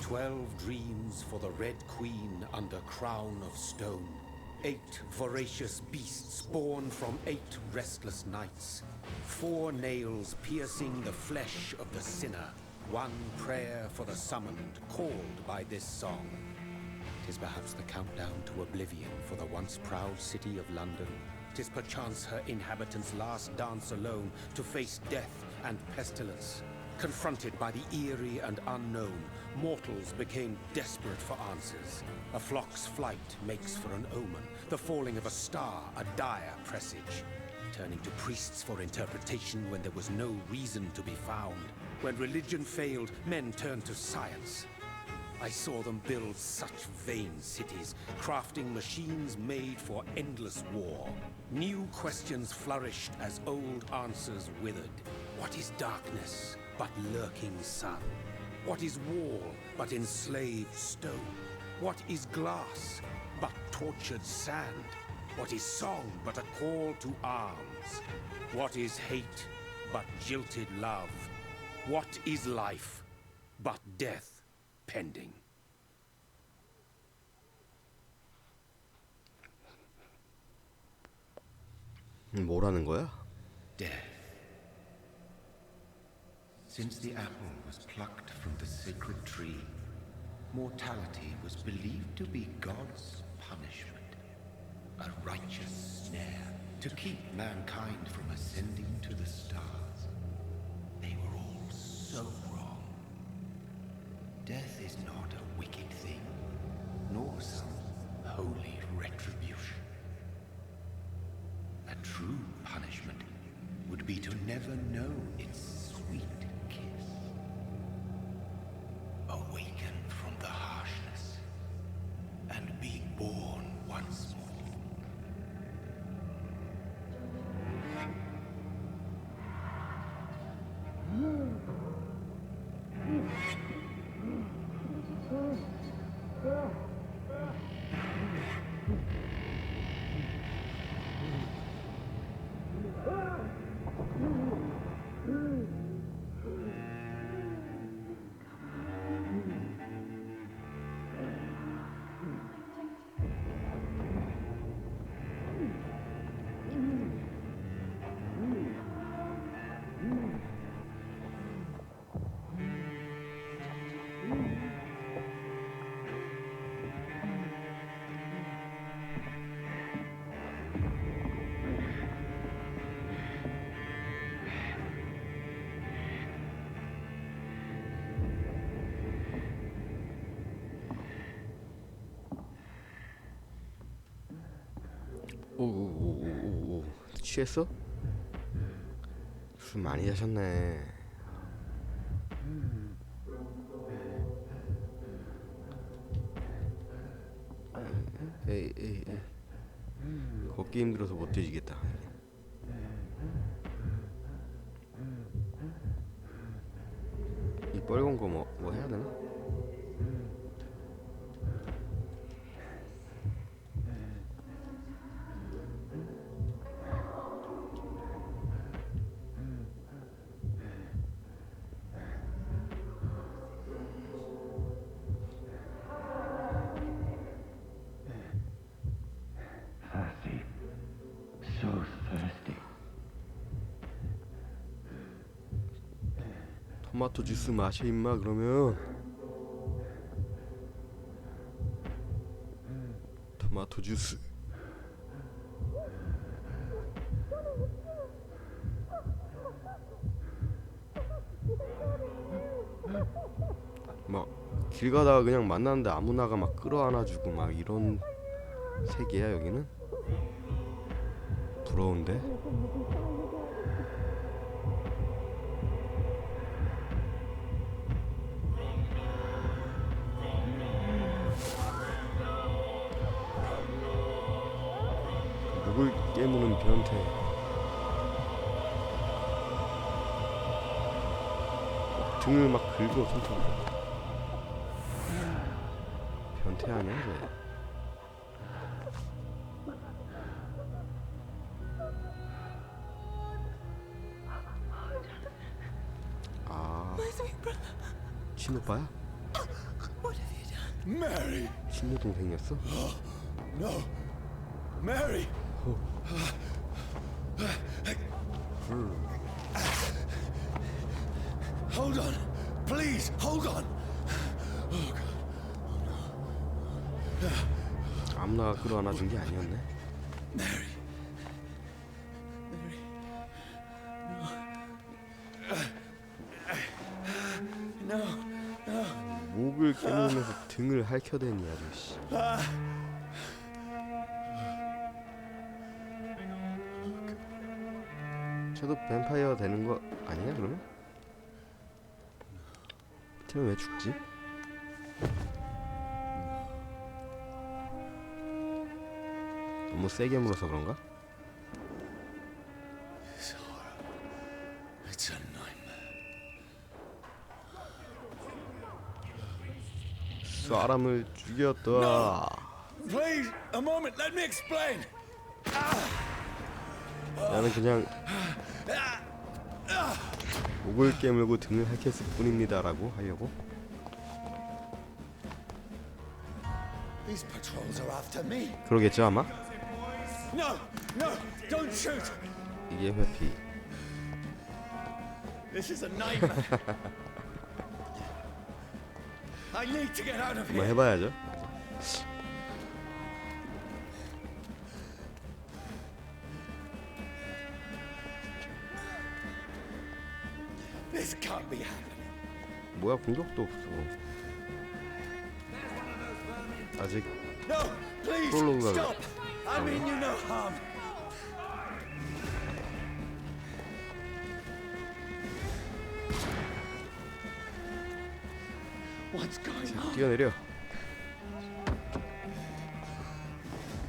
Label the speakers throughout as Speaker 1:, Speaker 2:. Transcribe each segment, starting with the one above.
Speaker 1: 12 dreams for the Red Queen under crown of stone. 8 voracious beasts born from 8 restless nights. 4 nails piercing the flesh of the sinner. 1 prayer for the summoned, called by this song. 'Tis perhaps the countdown to oblivion for the once proud city of London. 'Tis perchance her inhabitants' last dance alone to face death and pestilence. Confronted by the eerie and unknown, mortals became desperate for answers. A flock's flight makes for an omen, the falling of a star a dire presage. Turning to priests for interpretation when there was no reason to be found. When religion failed, men turned to science. I saw them build such vain cities, crafting machines made for endless war. New questions flourished as old answers withered. What is darkness but lurking sun? What is wall but enslaved stone? What is glass but tortured sand? What is song but a call to arms? What is hate but jilted love? What is life but death pending?
Speaker 2: 뭐라는 거야?
Speaker 3: Death. Since the apple was plucked from the sacred tree, mortality was believed to be God's punishment, a righteous snare to keep mankind from ascending to the stars. They were all so wrong. Death is not a wicked thing, nor some holy retribution. A true punishment would be to never know its sweet kiss. Awaken from the harshness and be born once more.
Speaker 2: 오, 취했어? 술 많이 자셨네. 에이. 걷기 힘들어서 못 뒤지겠다. 이 빨간 거 뭐 해야 되나? 토마토 주스 마셔 임마. 그러면 토마토 주스. 막 길 가다가 그냥 만났는데 아무나가 막 끌어안아주고 막 이런 세계야 여기는? 부러운데? 목을 깨무는 변태. 등을 막 긁어 손톱으로. 변태 아니야 쟤. 아, 친오빠야?
Speaker 3: Mary!
Speaker 2: 친구 동생이었어?
Speaker 3: No! Mary! Hold on! Please, hold on!
Speaker 2: 아무나가 끌어안아준 게 아니었네.
Speaker 3: Mary. Mary. No. No.
Speaker 2: 목을 깨물면서 등을 핥혀대니 아저씨. 쟤도 뱀파이어 되는 거 아니야 그러면? 쟤는 왜 죽지? 너무 세게 물어서 그런가?
Speaker 3: It's a nightmare.
Speaker 2: 사람을 죽였다.
Speaker 3: Please, a moment. Let me explain.
Speaker 2: 나는 그냥 목을 깨물고 등을 핥혔을 뿐입니다라고 하려고.
Speaker 3: These patrols are after me.
Speaker 2: 그러겠죠 아마?
Speaker 3: No, no, don't shoot.
Speaker 2: 이게 회피.
Speaker 3: This is a nightmare. I need to get out of
Speaker 2: 뭐
Speaker 3: here.
Speaker 2: 해봐야죠.
Speaker 3: This can't be happening.
Speaker 2: 뭐야 공격도 없어. 아직
Speaker 3: No, please
Speaker 2: 프롤로그가
Speaker 3: stop. I mean you no harm. What's going on?
Speaker 2: 뛰어내려.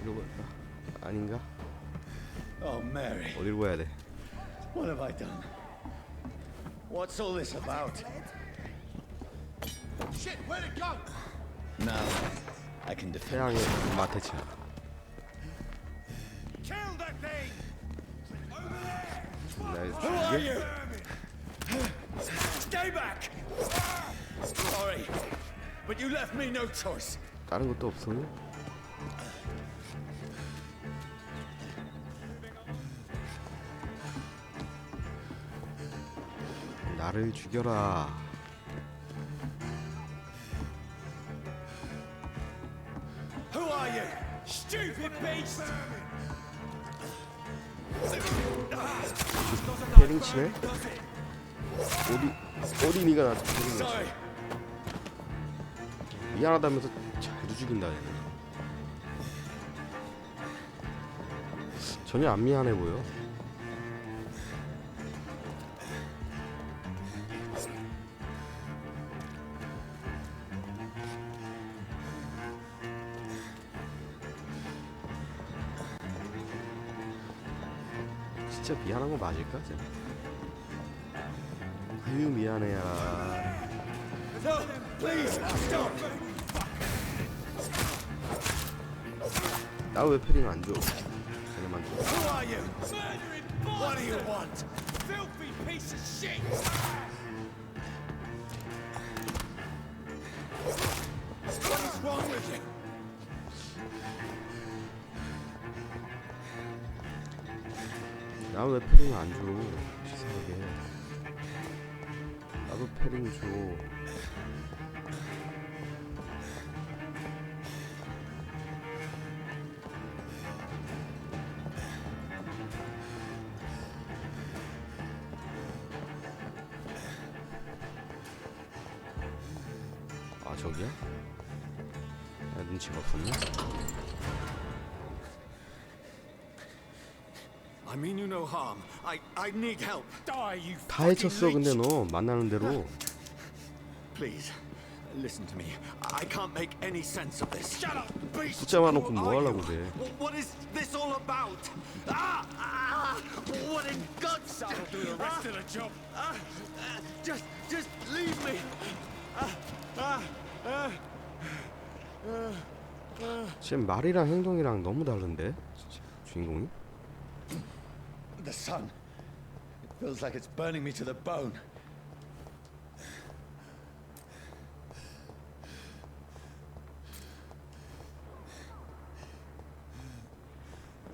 Speaker 2: 이러고 아닌가?
Speaker 3: Oh, Mary,
Speaker 2: 어디로 가야 돼?
Speaker 3: what have I done? What's all this about? Shit, where'd it go? Now, I can defend.
Speaker 2: 태양의 마테치.
Speaker 3: Kill that thing!
Speaker 2: 날
Speaker 3: Who are
Speaker 2: 죽이게?
Speaker 3: you? Stay back! Sorry, but you left me no choice.
Speaker 2: 다른 것도 없었니? 나를 죽여라.
Speaker 3: Who are you? Stupid beast!
Speaker 2: 패링 치네? 어린이가 나한테 패링 쳤어.
Speaker 3: Sorry,
Speaker 2: 미안하다면서 잘도 죽인다 얘는. 전혀 안 미안해 보여. 진짜 미안한 거 맞을까? 쟤? 아유 미안해야.
Speaker 3: no, please stop!
Speaker 2: 나 왜 패링 안 줘? 쟤네만 줘.
Speaker 3: Who are you? What do you want? Filthy piece of shit! What is wrong with you?
Speaker 2: 나 왜 패링 안 줘? 치사하게. 나도 패링 줘. 아 저기야? 야, 눈치가 없었네.
Speaker 3: I mean you no harm. I need help. Die, you
Speaker 2: 다 해쳤어 근데 너 만나는 대로.
Speaker 3: Please, listen to me. I can't make any sense of this. Shut up, beast!
Speaker 2: 붙잡아 놓고
Speaker 3: Who
Speaker 2: 뭐
Speaker 3: are
Speaker 2: 하려고
Speaker 3: you?
Speaker 2: 그래.
Speaker 3: What is this all about? What in God's name? That'll do the rest of the job. Just leave me.
Speaker 2: 지금 말이랑 행동이랑 너무 다른데 주인공이?
Speaker 3: The sun. It feels like it's burning me to the bone.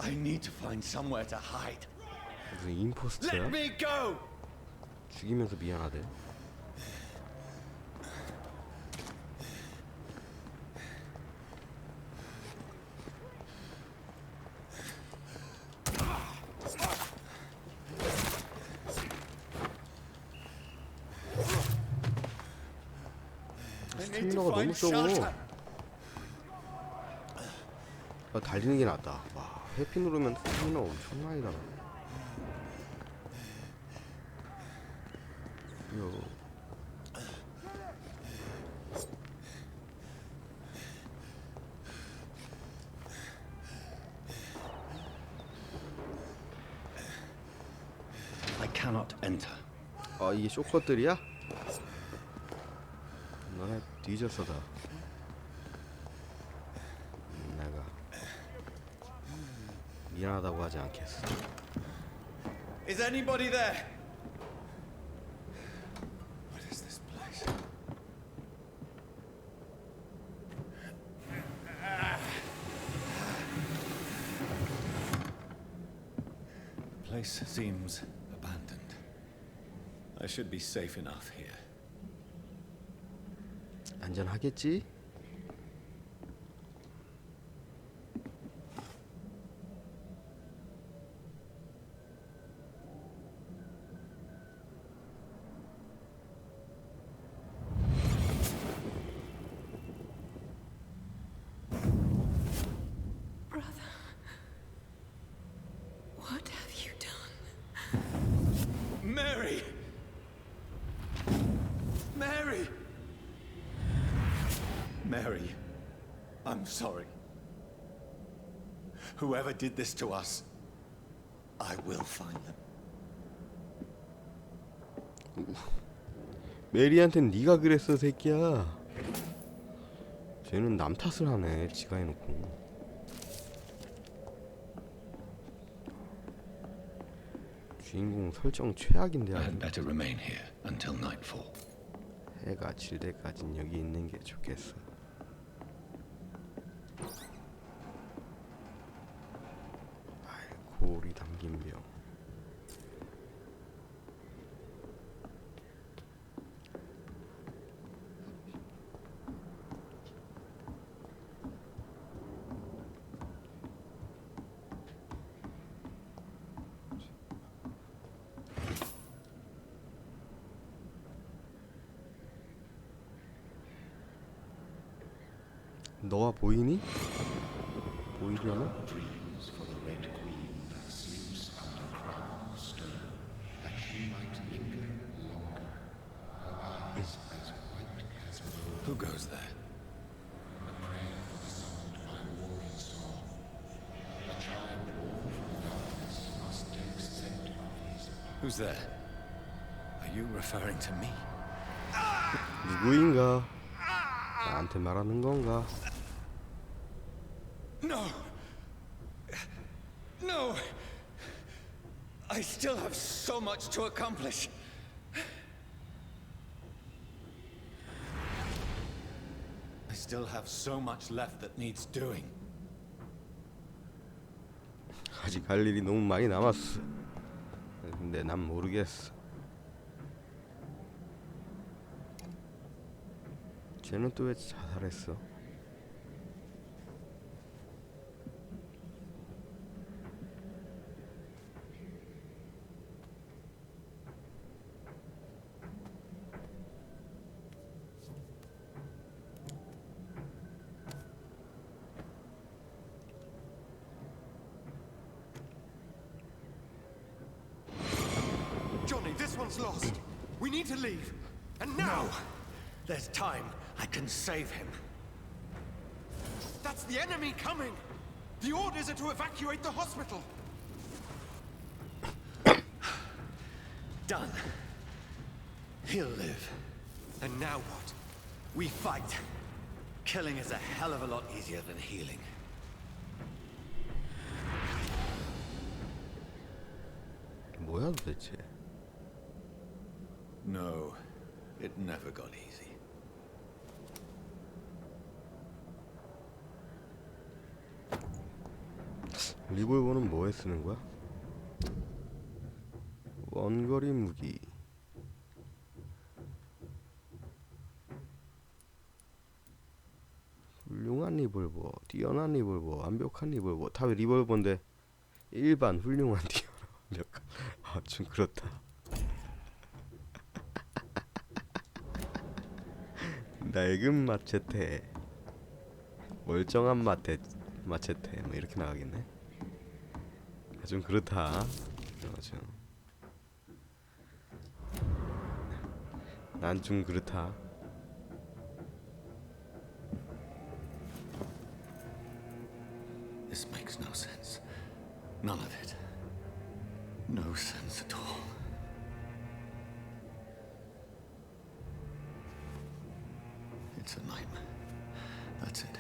Speaker 4: I need to find somewhere to hide.
Speaker 2: 무슨 임포스터야?
Speaker 4: Let me go!
Speaker 2: 죽이면서 미안하대. 스태미너가 너무 적어. 아, 달리는 게 낫다. 와, 회피 누르면 스태미너 엄청 많이 달아. 이거
Speaker 4: I cannot enter.
Speaker 2: 아, 이게 쇼컷들이야? 너네 뒤졌어 다. 내가 미안하다고 하지 않겠어.
Speaker 4: Is anybody there? What is this place? The place seems abandoned. I should be safe enough here.
Speaker 2: 안전하겠지?
Speaker 5: Brother, what have you done?
Speaker 4: Mary! Mary! Mary, I'm sorry. Whoever did this to us, I will find them.
Speaker 2: 메리한텐 네가 그랬어 새끼야. 쟤는 남 탓을 하네. 지가 해놓고. 주인공 설정 최악인데
Speaker 4: I
Speaker 2: 아주.
Speaker 4: had better remain here until nightfall.
Speaker 2: 해가 질 때까진 여기 있는 게 좋겠어. 알코올이 담긴 병. 너와 보이니? 보이려나?
Speaker 3: Dreams for the Red Queen that sleeps under crown of stone, that she might linger longer, her eyes as white as wool.
Speaker 4: Who goes there? Who's there? Are you referring to me?
Speaker 2: 누구인가? 나한테 말하는 건가?
Speaker 4: No! No! I still have so much to accomplish. I still have so much left that needs doing.
Speaker 2: 아직 할 일이 너무 많이 남았어. 근데 난 모르겠어. 쟤는 또 왜 자살했어?
Speaker 6: Johnny, this one's lost. We need to leave. And now!
Speaker 4: No! There's time. I can save him.
Speaker 6: That's the enemy coming! The orders are to evacuate the hospital!
Speaker 4: Done. He'll live.
Speaker 6: And now what?
Speaker 4: We fight. Killing is a hell of a lot easier than healing.
Speaker 2: 뭐야 도대체?
Speaker 4: No, it never got easy.
Speaker 2: 리볼버는 뭐에 쓰는 거야? 원거리 무기. 훌륭한 리볼버, 뛰어난 리볼버, 완벽한 리볼버. 다 왜 리볼버인데 일반, 훌륭한, 뛰어난, 완벽한. 아, 좀 그렇다. 낡은 마체테, 멀쩡한 마체테 뭐 이렇게 나가겠네. 아, 좀 그렇다. 난 좀 그렇다.
Speaker 4: This makes no sense. None of it. No sense at all. It's a nightmare. That's it.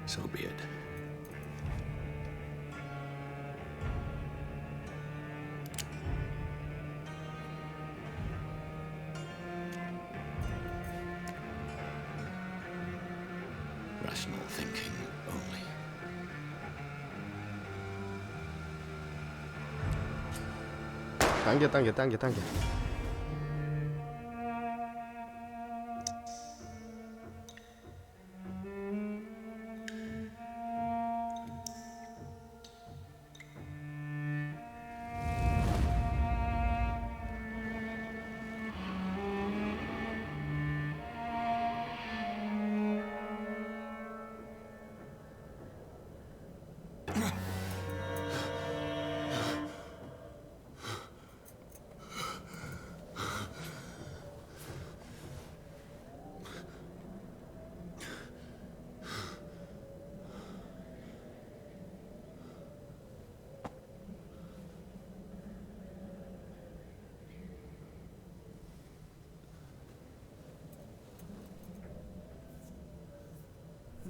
Speaker 4: So be it. Rational thinking only.
Speaker 2: 당겨.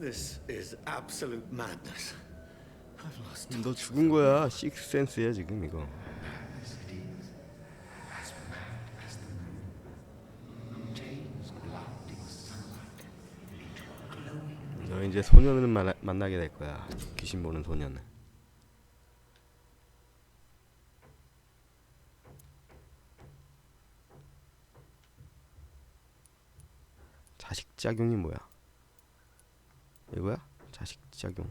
Speaker 4: This is absolute madness. I've lost
Speaker 2: 너 죽은 거야. 식스센스야 지금 이거. 너 이제 소년을 만나게 될 거야. 귀신 보는 소년을. 자식작용이 뭐야? 이거야? 자식작용.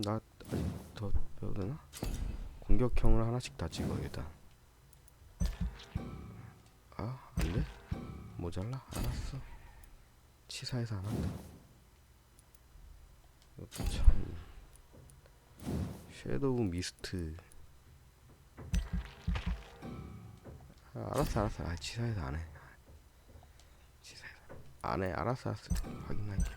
Speaker 2: 나 아직 더 배워야 되나? 공격형을 하나씩 다 찍어 일단. 아, 안 돼? 모자라? 알았어. 치사해서 안 한다. 이것도 참. 섀도우 미스트. 아, 알았어. 아, 치사해서 안 해. 치사해서 안 해. 알았어. 확인할게.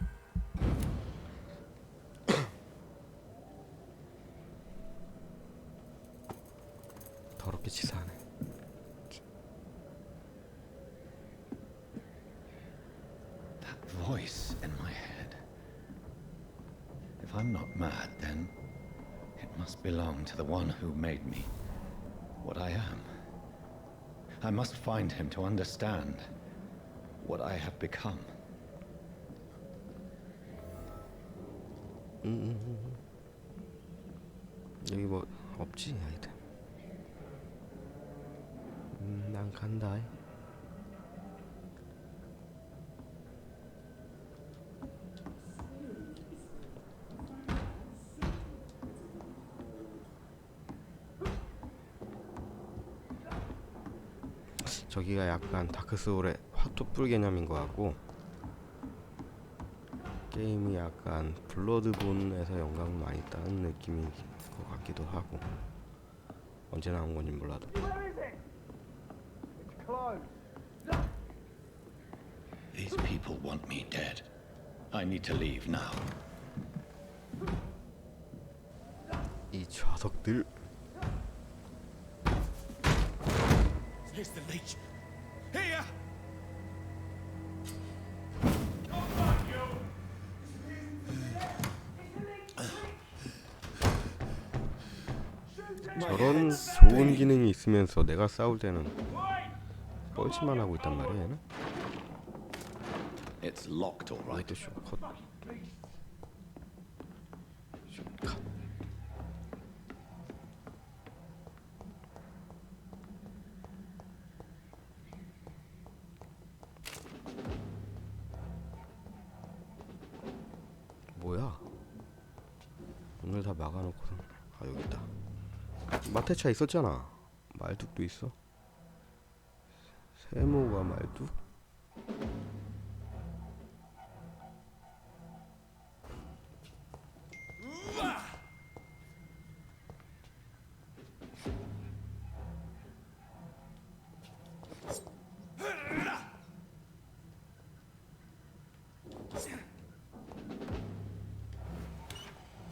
Speaker 2: 더럽게 치사하네.
Speaker 4: that voice in my head. If I'm not mad, then it must belong to the one who made me what I am. I must find him to understand what I have become.
Speaker 2: 여기 뭐 없지 아이템. 난 간다. 저기가 약간 다크소울의 화촛불 개념인 것 같고, 게임이 약간 블러드본에서 영감을 많이 따는 느낌인 것 같기도 하고, 언제 나온 건지 몰라도.
Speaker 4: These people want me dead. I need to leave now.
Speaker 2: 이 좌석들.
Speaker 6: Here's the leech. Here!
Speaker 2: 저런 좋은 기능이 있으면서 내가 싸울 때는 뻘짓만 하고 있단 말이야, 얘는?
Speaker 4: It's locked, all right.
Speaker 2: 라이트 쇼컷. 쇼컷. 뭐야? 오늘 다 막아놓고서. 아, 여기 있다. 마테차 있었잖아. 말뚝도 있어. 세모가 말뚝?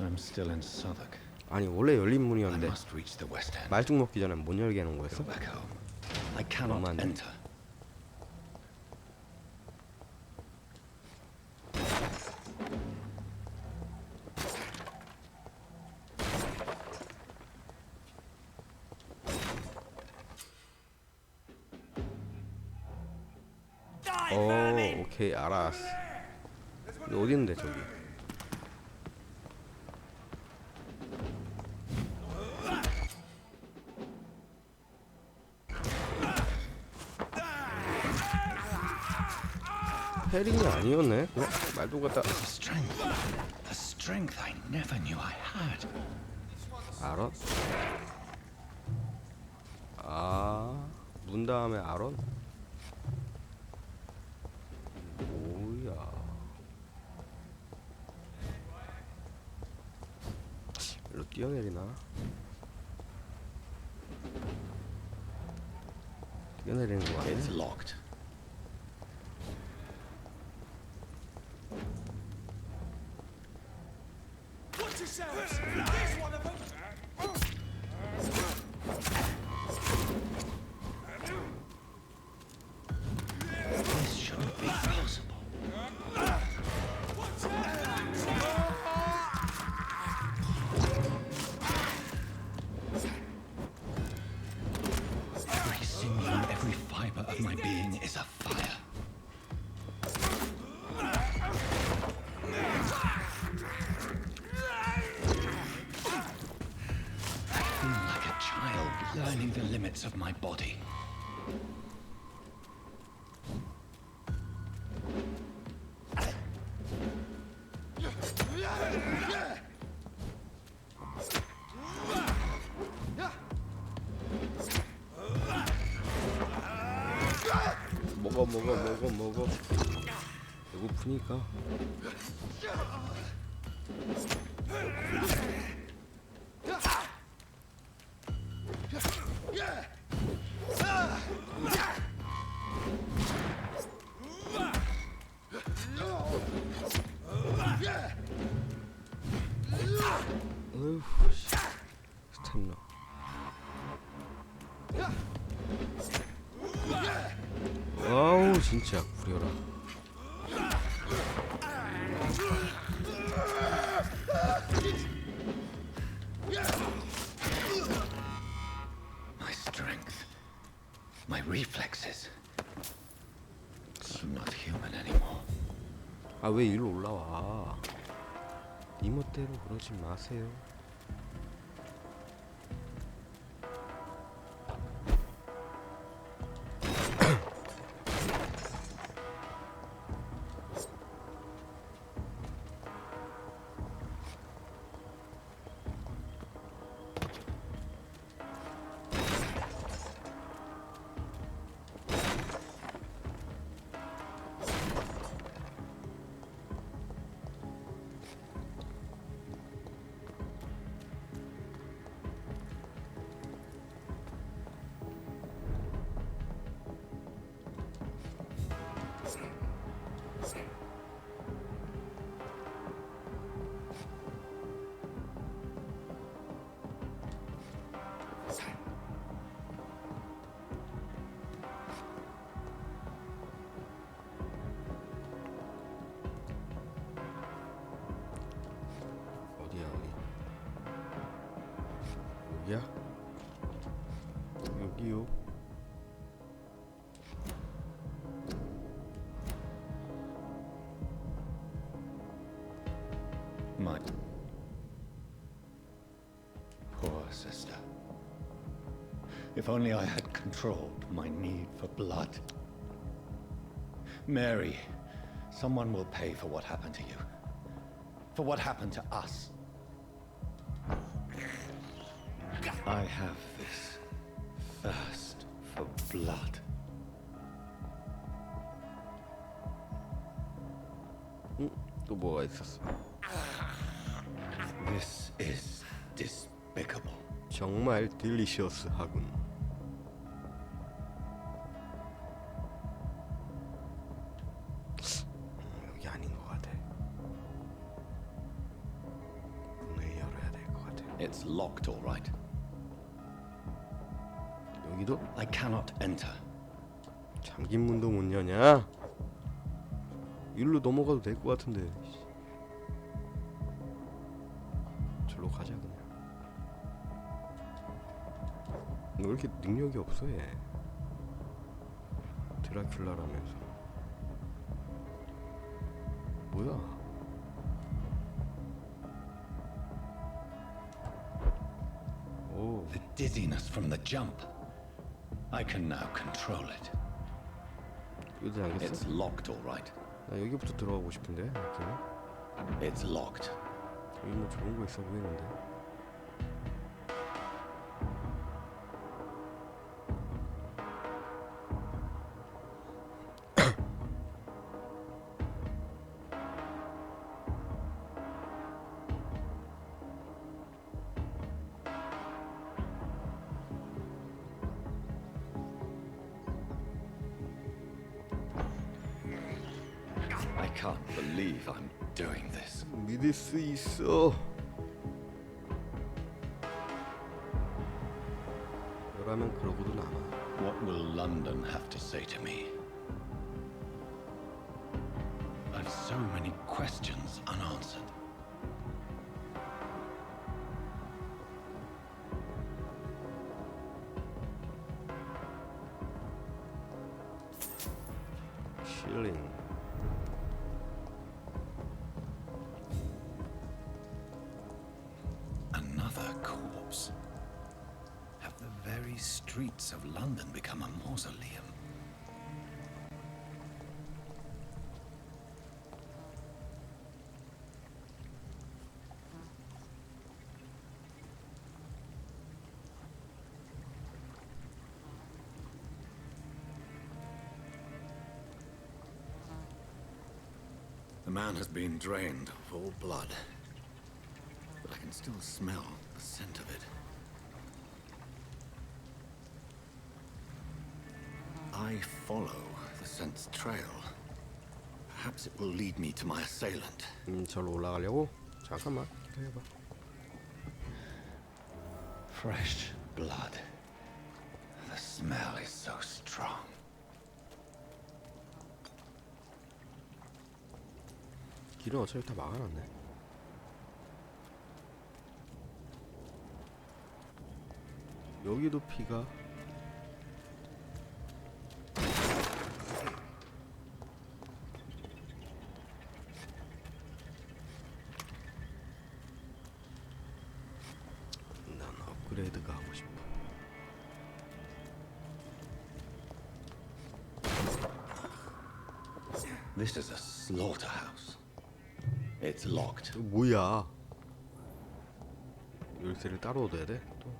Speaker 4: I'm still in Southwark.
Speaker 2: 아니 원래 열린
Speaker 4: I
Speaker 2: 문이었는데
Speaker 4: must reach the West End.
Speaker 2: 말뚝 먹기 전에 못 열게 해놓은 거였어?
Speaker 4: Go back home. I cannot
Speaker 2: 너무한데?
Speaker 4: enter.
Speaker 2: 오케이 알았어. 여기 어디 있는데 저기? 페링이 아니었네. 그냥 말도 갖다
Speaker 4: The strength I never knew I had.
Speaker 2: 아론? 아, 문 다음에 아론? 뭐야? 일로 뛰어내리나? 뛰어내리는 거
Speaker 4: It's
Speaker 2: 아니야?
Speaker 4: locked.
Speaker 6: Watch yourselves! There's one of them!
Speaker 4: This shouldn't be possible. Every sinew, every fiber of my being is afire. I feel like a child learning the limits of my body.
Speaker 2: 먹어. 배고프니까. 어휴, 스태미나. 아우 진짜 구려라.
Speaker 4: My strength, my reflexes. I'm not human anymore.
Speaker 2: 아 왜 일로 올라와? 이멋대로 그러지 마세요.
Speaker 4: If only I had controlled my need for blood. Mary, someone will pay for what happened to you. For what happened to us. I have this thirst for blood.
Speaker 2: 또 뭐가 있었어?
Speaker 4: This is despicable.
Speaker 2: 정말 딜리셔스하군. 여기 아닌 것 같아. 문을 열어야 될 것 같아.
Speaker 4: It's locked, all right.
Speaker 2: 여기도
Speaker 4: I cannot enter.
Speaker 2: 잠긴 문도 못 여냐? 일로 넘어가도 될 것 같은데. 절로 가자 그냥. 왜 이렇게 능력이 없어 얘? 드라큘라라면서. 뭐야? 오.
Speaker 4: The dizziness from the jump. I can now control it.
Speaker 2: 이거 알겠어?
Speaker 4: It's locked, all right.
Speaker 2: 나 여기부터 들어가고 싶은데 느낌이.
Speaker 4: It's locked.
Speaker 2: 여기 뭐 좋은 거 있어 보이는데.
Speaker 4: I can't believe I'm doing this.
Speaker 2: 믿을 수 있어. 너라면 그러고도 남아.
Speaker 4: What will London have to say to me? I've so many questions unanswered.
Speaker 2: 킬링.
Speaker 4: Another corpse. Have the very streets of London become a mausoleum? The man has been drained of all blood, but I can still smell the scent of it. I follow the scent's trail. Perhaps it will lead me to my assailant.
Speaker 2: 절로 올라가려고? 잠깐만 기다려봐.
Speaker 4: Fresh blood. The smell is so strong.
Speaker 2: 길은 어차피 다 막아놨네. 여기도 피가. 난 업그레이드가 하고 싶어.
Speaker 4: This is a slaughterhouse. It's locked.
Speaker 2: 또 뭐야? 열쇠를 따로 얻어야 돼? 또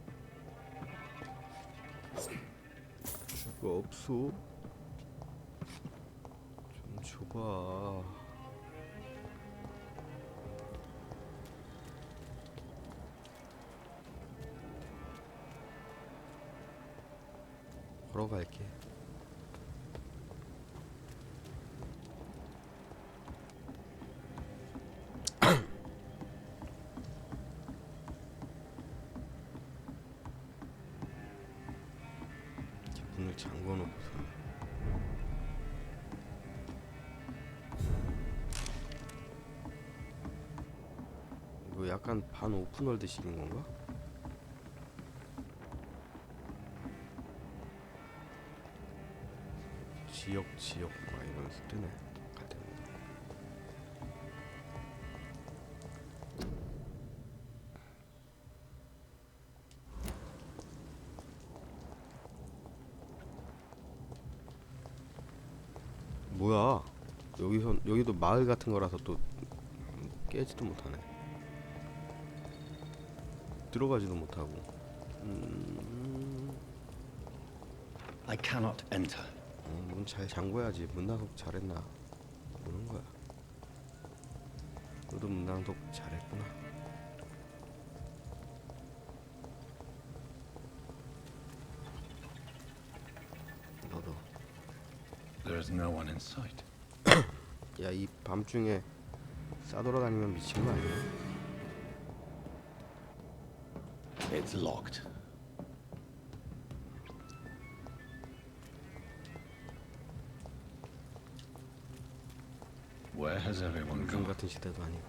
Speaker 2: 이거 없어? 좀 줘봐. 걸어갈게. 문을 잠궈놓고서. 이거 약간 반 오픈월드식인 건가? 지역 막 이러면서 뜨네. 갈 때마다. 뭐야? 여기도 마을 같은 거라서 또 깨지도 못하네. 들어가지도 못하고.
Speaker 4: I cannot enter.
Speaker 2: 문 잘 잠궈야지. 문단속 잘했나? 보는 거야. 너도 문단속 잘했구나. 너도.
Speaker 4: There is no one in sight.
Speaker 2: 야, 이 밤중에 싸돌아다니면 미친 거 아니야?
Speaker 4: It's locked. Where has everyone
Speaker 2: 요즘
Speaker 4: gone?
Speaker 2: 같은 시대도 아니고.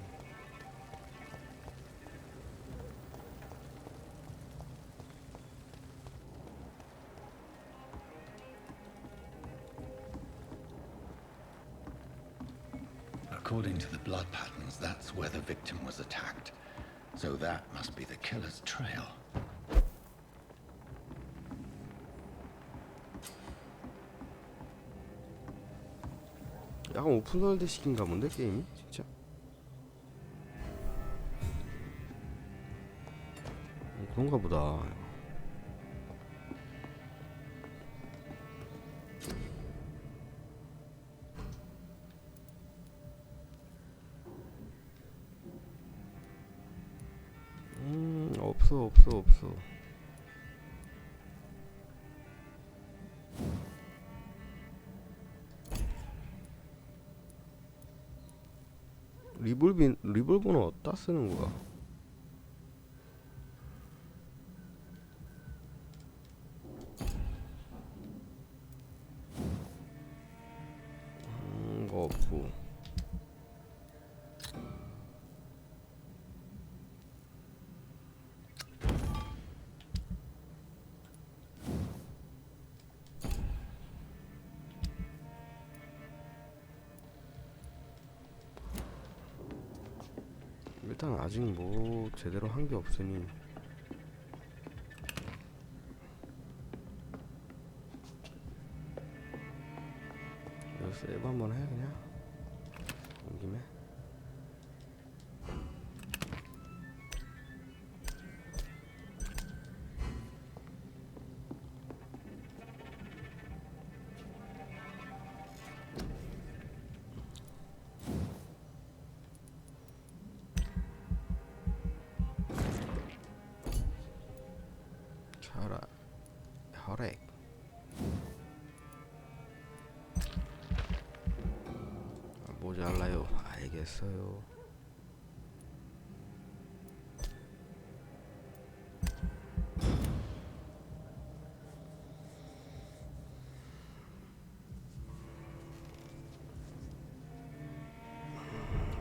Speaker 4: According to the blood patterns, that's where the victim was attacked. So that must be the killer's trail.
Speaker 2: 약간 오픈월드 식인가 본데 게임이 진짜. 그런가 보다. 없어. 리볼버는 어디다 쓰는 거야? 거 없고. 일단 아직 뭐 제대로 한 게 없으니 이거 세이브 한번 해 그냥 온 김에. 혈액. 모자라요. 알겠어요.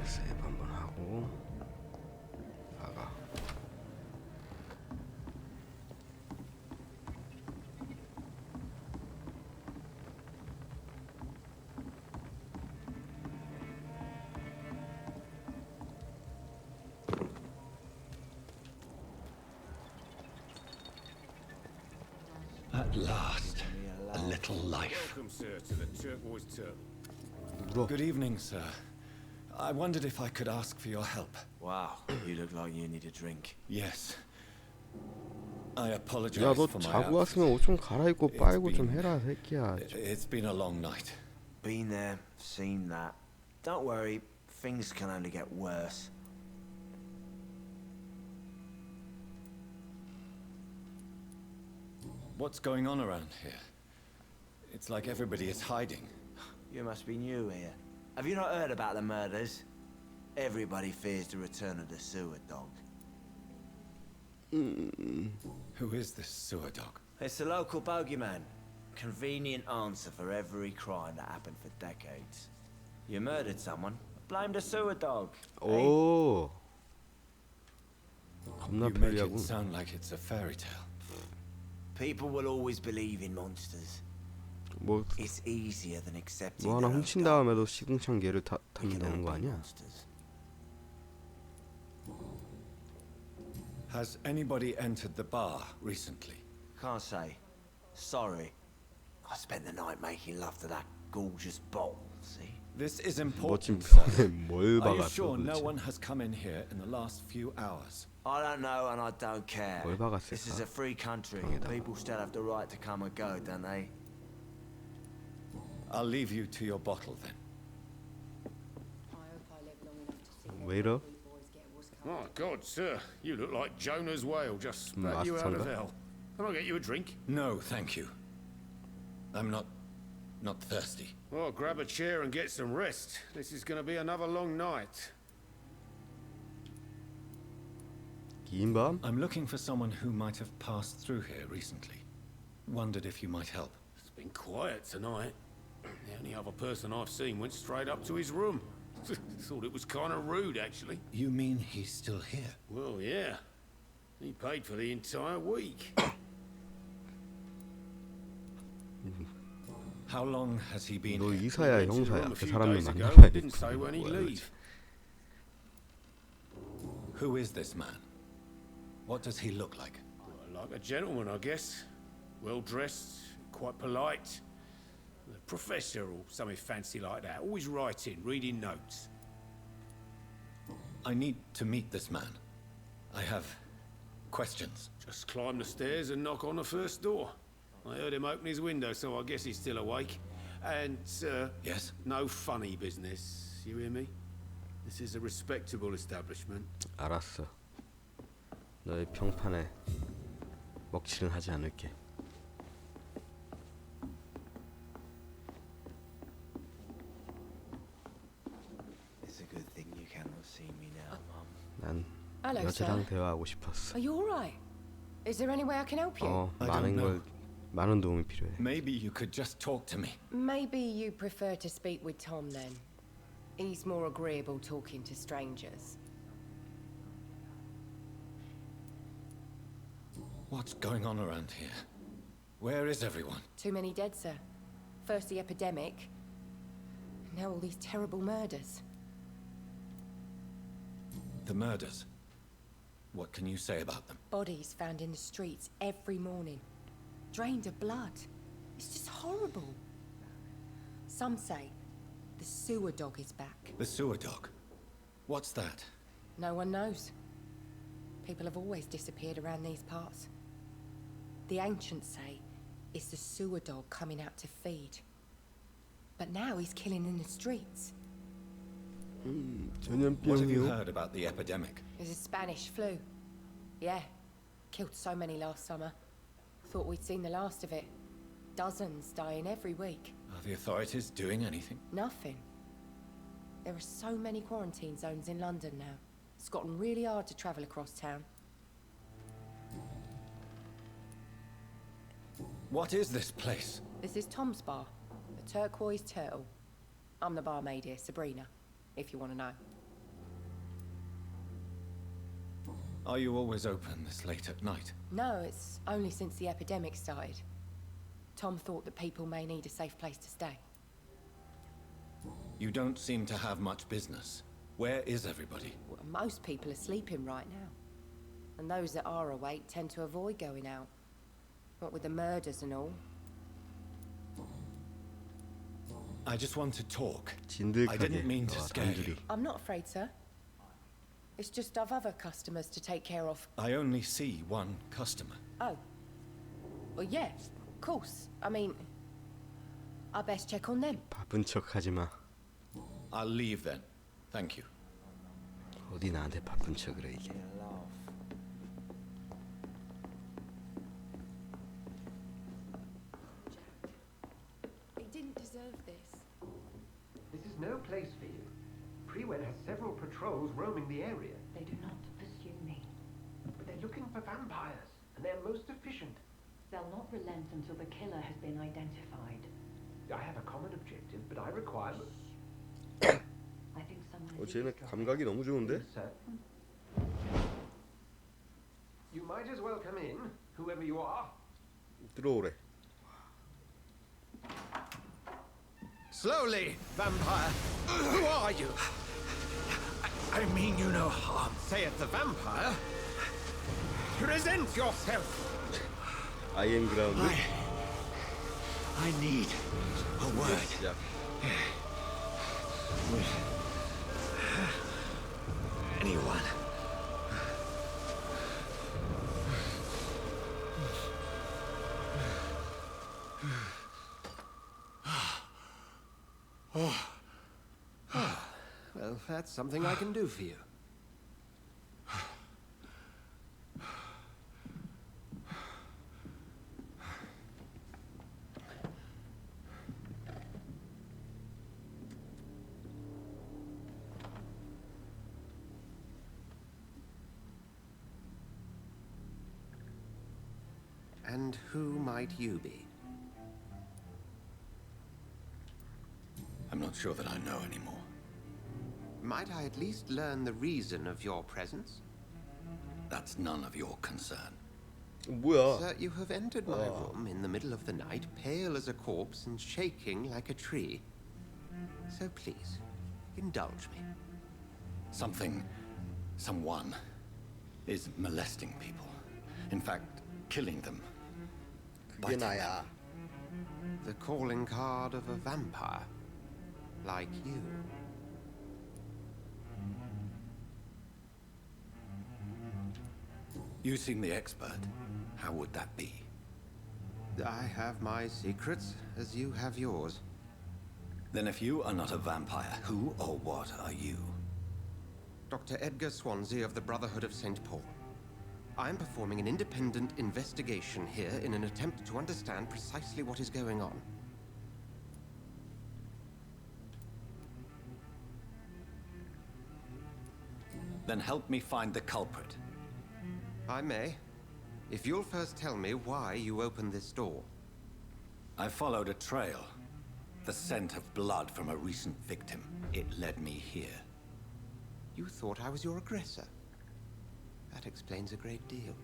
Speaker 2: 세이브 한번 하고 나가.
Speaker 4: At last, a little life.
Speaker 6: Welcome, sir, to the Turquoise Turtle.
Speaker 2: 물어.
Speaker 6: Good evening, sir. I wondered if I could ask for your help.
Speaker 7: Wow, you look like you need a drink.
Speaker 6: Yes. I apologize
Speaker 2: 야, 너
Speaker 6: for my
Speaker 2: 자고
Speaker 6: absence.
Speaker 2: 왔으면 옷 좀 갈아입고
Speaker 6: It's
Speaker 2: 빨고 좀
Speaker 6: been-
Speaker 2: 해라, 새끼야.
Speaker 6: It's been a long night.
Speaker 7: Been there, seen that. Don't worry, things can only get worse.
Speaker 6: What's going on around here? It's like everybody is hiding.
Speaker 7: You must be new here. Have you not heard about the murders? Everybody fears the return of the sewer dog.
Speaker 6: Who is this sewer dog?
Speaker 7: It's the local bogeyman. Convenient answer for every crime that happened for decades. You murdered someone, blame the sewer dog.
Speaker 2: 오. 겁나
Speaker 6: You make it
Speaker 2: 편리하군.
Speaker 6: sound like it's a fairy tale.
Speaker 7: People will always believe in monsters.
Speaker 2: 뭐
Speaker 7: It's easier than accepting
Speaker 2: 뭐 하나
Speaker 7: their own
Speaker 2: 훔친
Speaker 7: dark.
Speaker 2: 다음에도 시궁창 개를
Speaker 7: We
Speaker 2: 타면
Speaker 7: can all
Speaker 2: 되는 거
Speaker 7: be
Speaker 2: 아니야?
Speaker 7: monsters.
Speaker 6: Has anybody entered the bar recently?
Speaker 7: Can't say. Sorry. I spent the night making love to that gorgeous bottle see?
Speaker 4: This is
Speaker 2: 멋진
Speaker 4: important, sir.
Speaker 2: 병에 뭘
Speaker 4: Are you
Speaker 2: 박았어
Speaker 4: sure no
Speaker 2: 도대체?
Speaker 4: one has come in here in the last few hours?
Speaker 7: I don't know and I don't care.
Speaker 2: 뭘 박았을까?
Speaker 7: This is a free country.
Speaker 2: 병에다가.
Speaker 7: People still have the right to come and go, don't they?
Speaker 4: I'll leave you to your bottle then.
Speaker 2: 왜 이러?
Speaker 8: My God, sir, you look like Jonah's whale just spat you out of
Speaker 2: 마스터인가?
Speaker 8: hell. Can I get you a drink?
Speaker 4: No, thank you. I'm not thirsty.
Speaker 8: Well, grab a chair and get some rest. This is going to be another long night.
Speaker 2: 긴 밤?
Speaker 4: I'm looking for someone who might have passed through here recently. Wondered if you might help.
Speaker 8: It's been quiet tonight. The only other person I've seen went straight up to his room. Thought it was kind of rude, actually.
Speaker 4: You mean he's still here?
Speaker 8: Well, yeah. He paid for the entire week.
Speaker 4: How long has he been
Speaker 2: 너
Speaker 4: here?
Speaker 2: 이사야
Speaker 8: Went to the
Speaker 2: 형사야?
Speaker 8: room a
Speaker 2: 그
Speaker 8: few
Speaker 2: 사람을
Speaker 8: days ago,
Speaker 2: 만나봐야지.
Speaker 8: didn't say when he'd
Speaker 2: 뭐야, 도대체.
Speaker 8: leave.
Speaker 4: Who is this man? What does he look like?
Speaker 8: Well, like a gentleman, I guess. Well dressed, quite polite. A professor or something fancy like that. Always writing, reading notes.
Speaker 4: I need to meet this man. I have questions.
Speaker 8: Just climb the stairs and knock on the first door. I heard him open his window, so I guess he's still awake. And,
Speaker 4: Yes?
Speaker 8: no funny business. You hear me? This is a respectable establishment.
Speaker 2: 알았어. 너의 평판에 먹칠은 하지 않을게.
Speaker 7: It's a good thing you cannot see me now, Mum.
Speaker 2: 난
Speaker 5: Hello,
Speaker 2: 여자랑
Speaker 5: sir.
Speaker 2: 대화하고 싶었어.
Speaker 5: Are you all right? Is there any way I can help you?
Speaker 2: 어, 많은 도움이 필요해.
Speaker 4: Maybe you could just talk to me.
Speaker 5: Maybe you prefer to speak with Tom then. He's more agreeable talking to strangers.
Speaker 4: What's going on around here? Where is everyone?
Speaker 5: Too many dead, sir. First the epidemic, now all these terrible murders.
Speaker 4: The murders. What can you say about them?
Speaker 5: Bodies found in the streets every morning, drained of blood. It's just horrible. Some say the sewer dog is back.
Speaker 4: The sewer dog. What's that?
Speaker 5: No one knows. People have always disappeared around these parts. The ancients say it's the sewer dog coming out to feed. But now he's killing in the streets.
Speaker 4: What have you
Speaker 2: 전염병이요?
Speaker 4: heard about the epidemic?
Speaker 5: There's a Spanish flu. Yeah, killed so many last summer. Thought we'd seen the last of it. Dozens dying every week.
Speaker 4: Are the authorities doing anything?
Speaker 5: Nothing. There are so many quarantine zones in London now. It's gotten really hard to travel across town.
Speaker 4: What is this place?
Speaker 5: This is Tom's bar, the Turquoise Turtle. I'm the barmaid here, Sabrina, if you want to know.
Speaker 4: Are you always open this late at night?
Speaker 5: No, it's only since the epidemic started. Tom thought that people may need a safe place to stay.
Speaker 4: You don't seem to have much business. Where is everybody?
Speaker 5: Well, most people are sleeping right now. And those that are awake tend to avoid going out. What with the murders and all.
Speaker 4: I just want to talk. I
Speaker 2: 진득하게
Speaker 4: didn't mean to
Speaker 2: 너와
Speaker 4: scare you.
Speaker 2: 단둘이.
Speaker 5: I'm not afraid, sir. It's just I've other customers to take care of.
Speaker 4: I only see one customer.
Speaker 5: Oh. Well, yeah, of course. I mean, I best check on them.
Speaker 2: 바쁜 척하지 마.
Speaker 4: I'll leave then. Thank you.
Speaker 2: 어디 나한테 바쁜 척을 해 이게.
Speaker 5: He didn't deserve this.
Speaker 9: This is no place for you. Prewen has several patrols roaming the area,
Speaker 10: They do not pursue me.
Speaker 9: but they're looking for vampires, and they're most efficient.
Speaker 10: They'll not relent until the killer has been identified.
Speaker 9: I have a common objective, but I require...
Speaker 10: I think someone is
Speaker 2: 쟤는
Speaker 10: eavesdropping.
Speaker 2: 감각이 너무 좋은데?
Speaker 9: Sir. You might as well come in, whoever you are.
Speaker 2: 들어오래.
Speaker 6: Slowly, vampire. Who are you? I mean you no harm, saith the vampire. Present yourself.
Speaker 2: I am grounded.
Speaker 6: I need a word.
Speaker 2: 시작.
Speaker 6: Anyone.
Speaker 9: Well, that's something I can do for you. And who might you be?
Speaker 4: I'm not sure that I know anymore.
Speaker 9: Might I at least learn the reason of your presence?
Speaker 4: That's none of your concern.
Speaker 2: 뭐야?
Speaker 9: Sir, you have entered my room in the middle of the night, pale as a corpse and shaking like a tree. So please, indulge me.
Speaker 4: Someone is molesting people. In fact, killing them.
Speaker 2: 그게 나야.
Speaker 9: The calling card of a vampire, like you.
Speaker 4: You seem the expert. How would that be?
Speaker 9: I have my secrets, as you have yours.
Speaker 4: Then if you are not a vampire, who or what are you?
Speaker 9: Dr. Edgar Swansea of the Brotherhood of St. Paul. I am performing an independent investigation here in an attempt to understand precisely what is going on.
Speaker 4: Then help me find the culprit.
Speaker 9: I may, if you'll first tell me why you opened this door.
Speaker 4: I followed a trail. The scent of blood from a recent victim. It led me here.
Speaker 9: You thought I was your aggressor. That explains a great deal.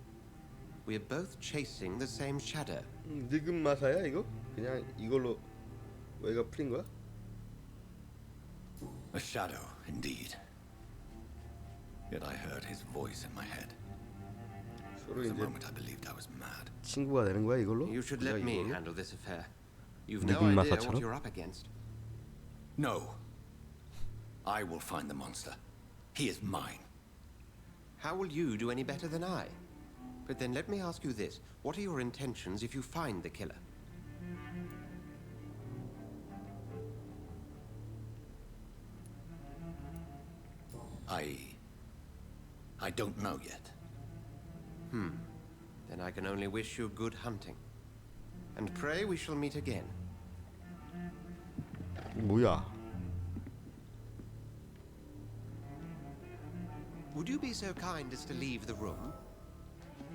Speaker 9: We are both chasing the same shadow.
Speaker 2: 늙은 마사야 이거? 그냥 이걸로 왜가 풀린 거야?
Speaker 4: A shadow, indeed. Yet I heard his voice in my head.
Speaker 2: 서로
Speaker 4: For the
Speaker 2: 이제
Speaker 4: moment I believed I was mad.
Speaker 2: 친구가 되는 거야 이걸로?
Speaker 9: You should
Speaker 2: 우리가
Speaker 9: let me
Speaker 2: 이걸로?
Speaker 9: handle this affair. You've no
Speaker 2: 늙은
Speaker 9: idea
Speaker 2: 마사처럼?
Speaker 9: what you're up against.
Speaker 4: No. I will find the monster. He is mine.
Speaker 9: How will you do any better than I? But then let me ask you this. What are your intentions if you find the killer?
Speaker 4: I don't know yet.
Speaker 9: Then I can only wish you good hunting. And pray we shall meet again.
Speaker 2: 뭐야?
Speaker 9: Would you be so kind as to leave the room?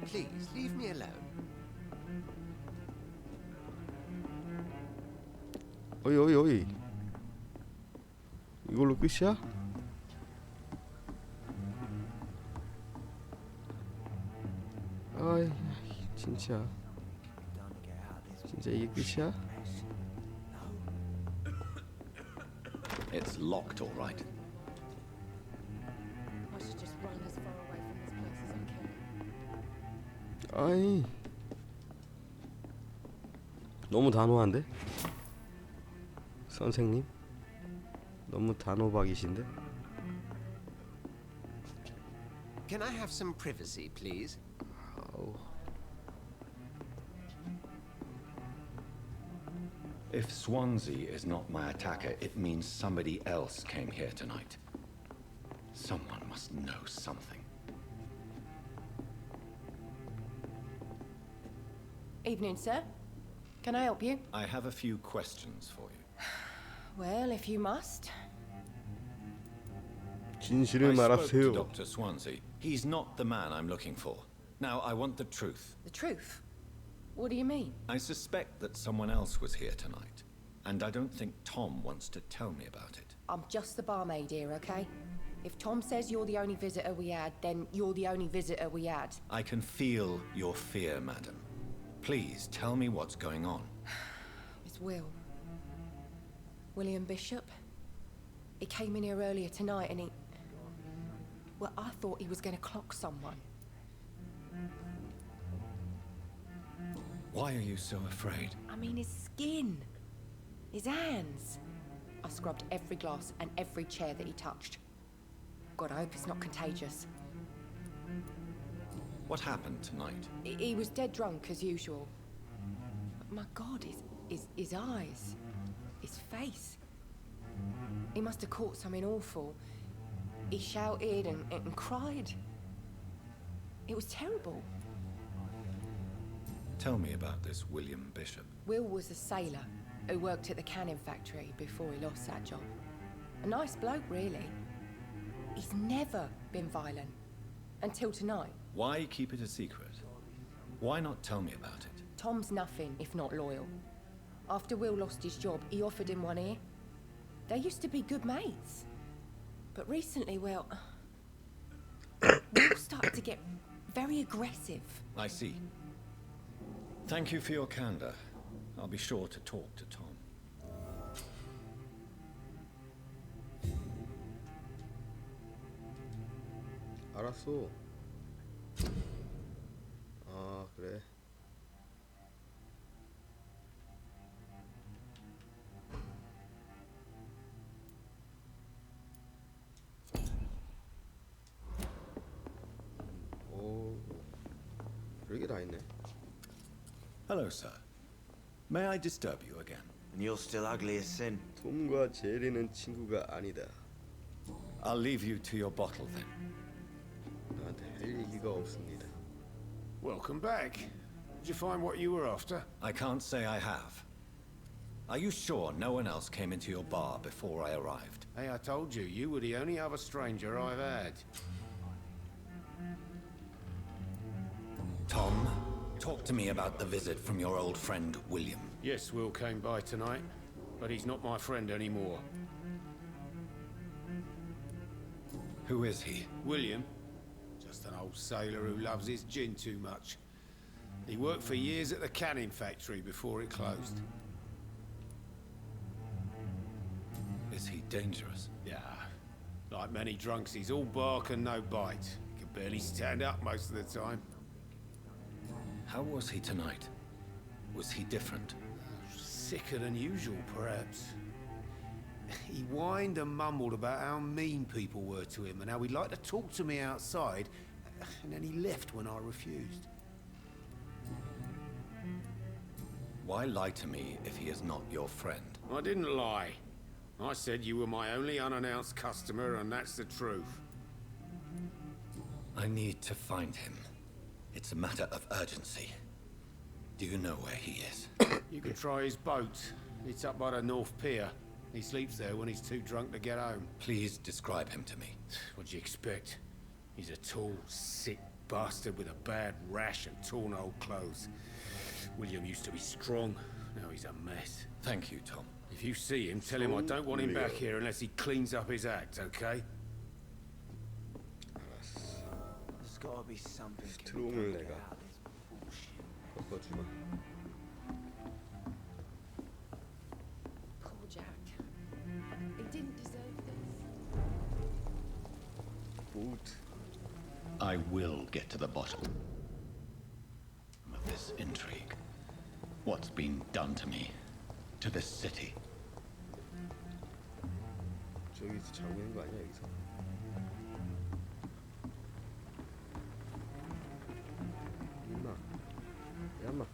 Speaker 9: Please, leave me alone.
Speaker 2: 어이 이걸로 끝이야? 아이 진짜 이게 끝이야?
Speaker 4: It's locked, all right.
Speaker 5: I should just run as far away from this place as I can.
Speaker 2: 아이 너무 단호한데? 선생님? 너무 단호박이신데?
Speaker 9: Can I have some privacy, please?
Speaker 2: 아우.
Speaker 4: If Swansea is not my attacker, it means somebody else came here tonight. Someone must know something.
Speaker 5: Evening, sir. Can I help you?
Speaker 4: I have a few questions for you.
Speaker 5: Well, if you must.
Speaker 2: 진실을
Speaker 4: I spoke to
Speaker 2: 말하세요.
Speaker 4: Dr. Swansea. He's not the man I'm looking for. Now, I want the truth.
Speaker 5: The truth? What do you mean?
Speaker 4: I suspect that someone else was here tonight, and I don't think Tom wants to tell me about it.
Speaker 5: I'm just the barmaid here, okay? If Tom says you're the only visitor we had, then you're the only visitor we had.
Speaker 4: I can feel your fear, madam. Please tell me what's going on.
Speaker 5: It's Will. William Bishop. He came in here earlier tonight and he... Well, I thought he was going to clock someone.
Speaker 4: Why are you so afraid?
Speaker 5: I mean, his skin. His hands. I scrubbed every glass and every chair that he touched. God, I hope it's not contagious.
Speaker 4: What happened tonight?
Speaker 5: He was dead drunk as usual. But my God, his eyes, his face. He must have caught something awful. He shouted and cried. It was terrible.
Speaker 4: Tell me about this William Bishop.
Speaker 5: Will was a sailor who worked at the cannon factory before he lost that job. A nice bloke, really. He's never been violent. Until tonight.
Speaker 4: Why keep it a secret? Why not tell me about it?
Speaker 5: Tom's nothing if not loyal. After Will lost his job, he offered him one ear. They used to be good mates. But recently, well... Will started to get very aggressive.
Speaker 4: I see. Thank you for your candor. I'll be sure to talk to Tom.
Speaker 2: 알았어. 아, 그래. 오, 별게 다 있네.
Speaker 4: Hello, sir. May I disturb you again?
Speaker 7: And you're still ugly as sin.
Speaker 2: 톰과 제리는 친구가 아니다.
Speaker 4: I'll leave you to your bottle then.
Speaker 2: 나한테 할 얘기가 없습니다.
Speaker 8: Welcome back. Did you find what you were after?
Speaker 4: I can't say I have. Are you sure no one else came into your bar before I arrived?
Speaker 8: Hey, I told you, you were the only other stranger I've had.
Speaker 4: Tom, talk to me about the visit from your old friend, William.
Speaker 8: Yes, Will came by tonight, but he's not my friend anymore.
Speaker 4: Who is he?
Speaker 8: William? Just an old sailor who loves his gin too much. He worked for years at the canning factory before it closed.
Speaker 4: Is he dangerous?
Speaker 8: Yeah. Like many drunks, he's all bark and no bite. He can barely stand up most of the time.
Speaker 4: How was he tonight? Was he different?
Speaker 8: Sicker than usual, perhaps. He whined and mumbled about how mean people were to him and how he'd like to talk to me outside, and then he left when I refused.
Speaker 4: Why lie to me if he is not your friend?
Speaker 8: I didn't lie. I said you were my only unannounced customer, and that's the truth.
Speaker 4: I need to find him. It's a matter of urgency. Do you know where he is?
Speaker 8: You can try his boat. It's up by the North Pier. He sleeps there when he's too drunk to get home.
Speaker 4: Please describe him to me.
Speaker 8: What'd you expect? He's a tall, sick bastard with a bad rash and torn old clothes. William used to be strong. Now he's a mess.
Speaker 4: Thank you, Tom.
Speaker 8: If you see him, tell him I don't want him back here unless he cleans up his act, okay?
Speaker 7: There's gotta be something.
Speaker 2: 스트롱을 내가 꺾어주마.
Speaker 5: Poor Jack. He didn't deserve this.
Speaker 2: 보트.
Speaker 4: I will get to the bottom of this intrigue. What's been done to me, to this city?
Speaker 2: 저기서 자고 있는 거 아니야 여기서? 임마, 야 임마.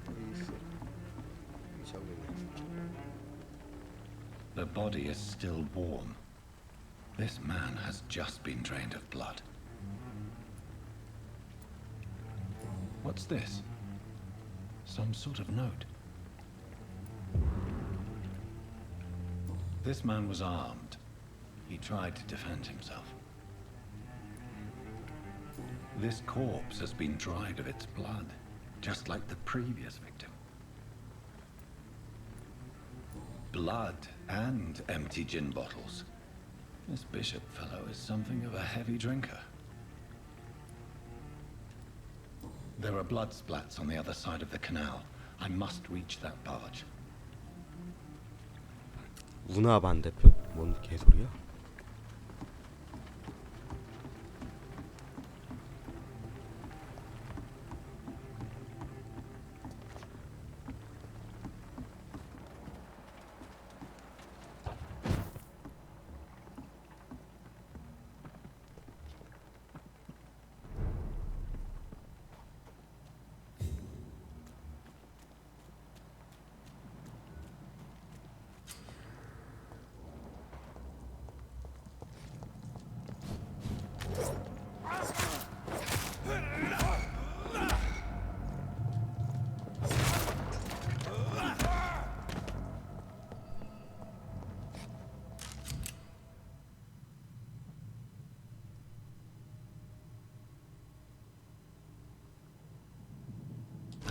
Speaker 2: 여기 있어. 여기 자고 있네.
Speaker 4: The body is still warm. This man has just been drained of blood. What's this? Some sort of note. This man was armed. He tried to defend himself. This corpse has been dried of its blood, just like the previous victim. Blood and empty gin bottles. This Bishop fellow is something of a heavy drinker. There are blood splats on the other side of the canal. I must reach that barge.
Speaker 2: 운하 반대편? 뭔 개소리야?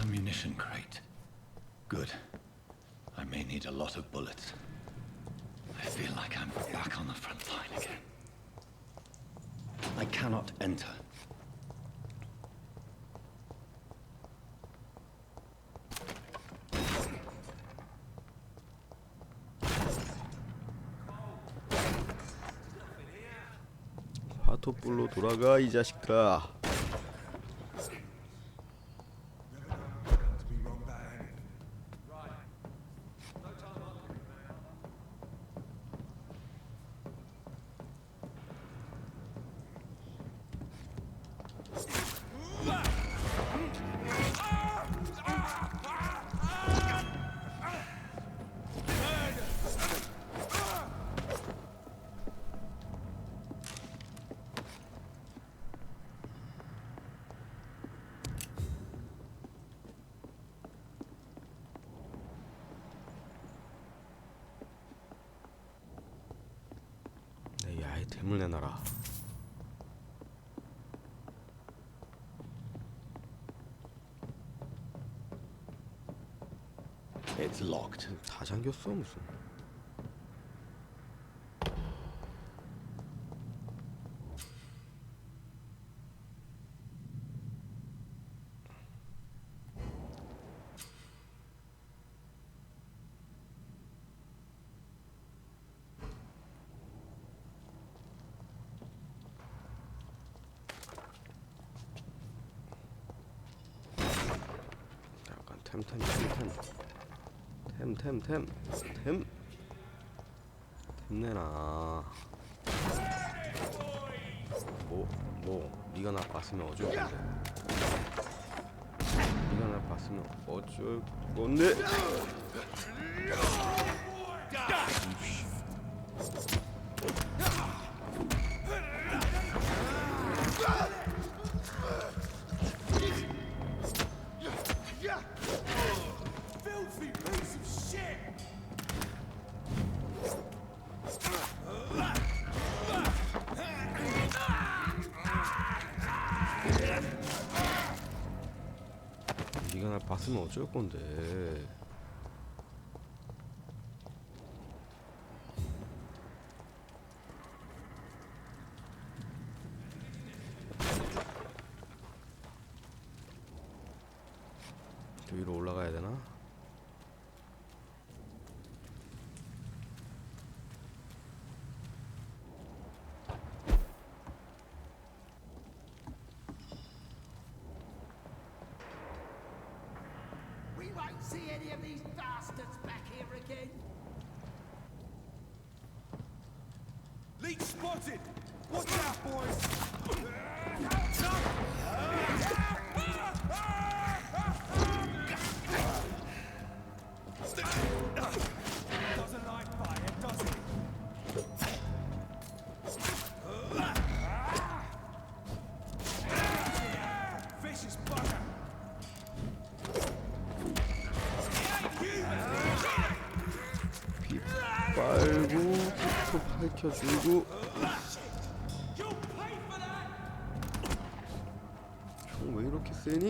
Speaker 4: ammunition crate. Good. I may need a lot of bullets. I feel like I'm back on the front line again. I cannot enter.
Speaker 2: 화토불로 돌아가 이 자식들아. 이 아이템을 내놔라.
Speaker 4: It's locked.
Speaker 2: 다 잠겼어 무슨. 약간 템 내놔. 뭐 네가 나 봤으면 어쩔 건데. 네가 나 봤으면 어쩔 건데.
Speaker 6: Filthy piece of shit!
Speaker 2: 네가 날 봤으면 어쩔 건데. 저 위로 올라가야 되나?
Speaker 6: We won't see any of these bastards back here again. Leech spotted! Watch out, boys! Doesn't like fire, does it? Vicious bugger!
Speaker 2: 피 빨고 톡 밝혀주고. 총 왜 이렇게 세니?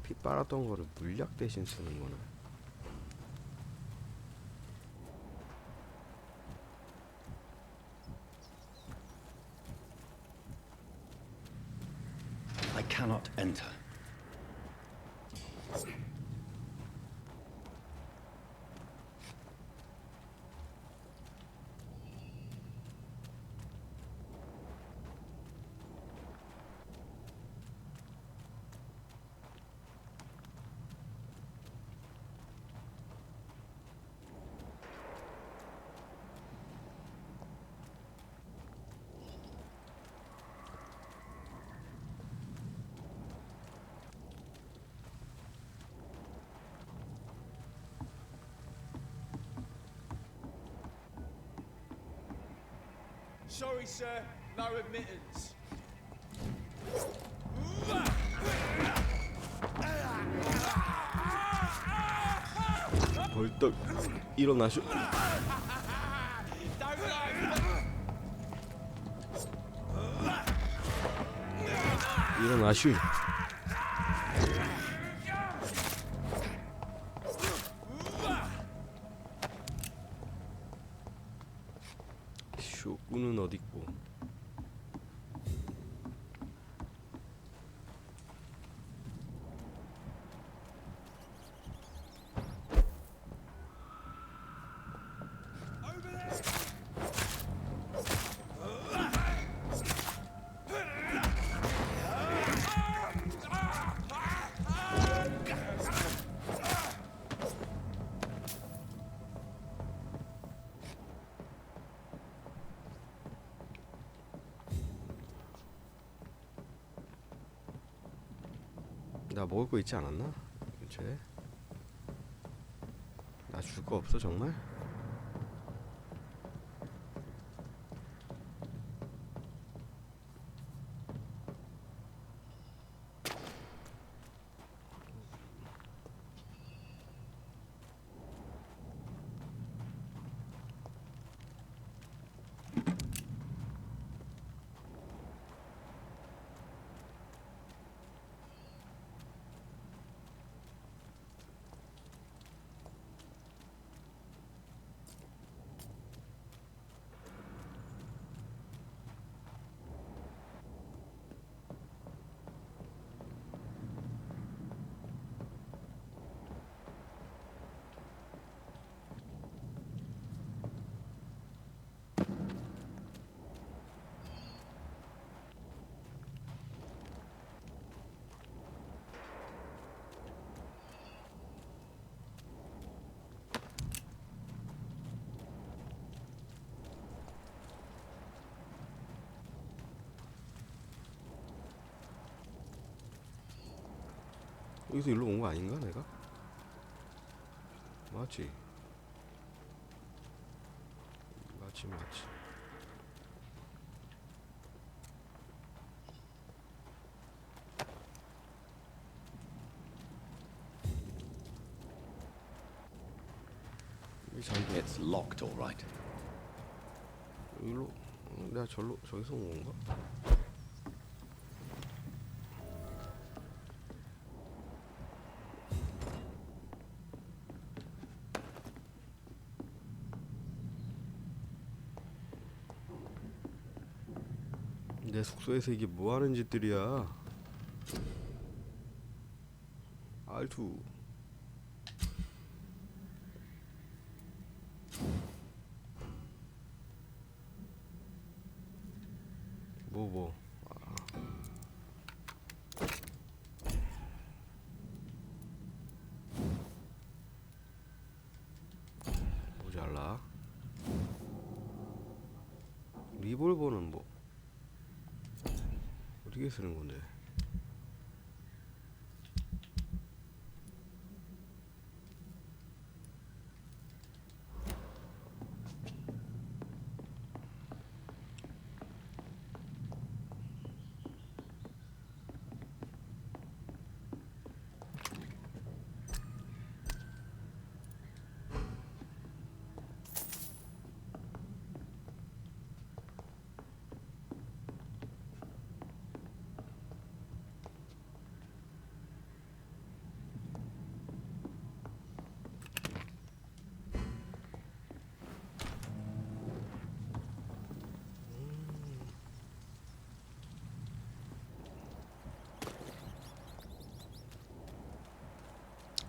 Speaker 2: 피 빨았던 거를 물약 대신 쓰는 거네.
Speaker 4: I cannot enter.
Speaker 6: Sorry, sir. No admittance.
Speaker 2: 또 일어나쇼. 일어나슈. 쇼꾸는 어딨고. 나 먹을 거 있지 않았나? 근처에? 나 줄 거 없어 정말? 여기서 일로 온 거 아닌가 내가? 맞지? 맞지.
Speaker 4: It's locked, all right.
Speaker 2: 여기로 내가 저기서 온 건가? 내 숙소에서 이게 뭐 하는 짓들이야? 알투. 뭐. 모자라. 리볼버는 뭐 어떻게 쓰는 건데?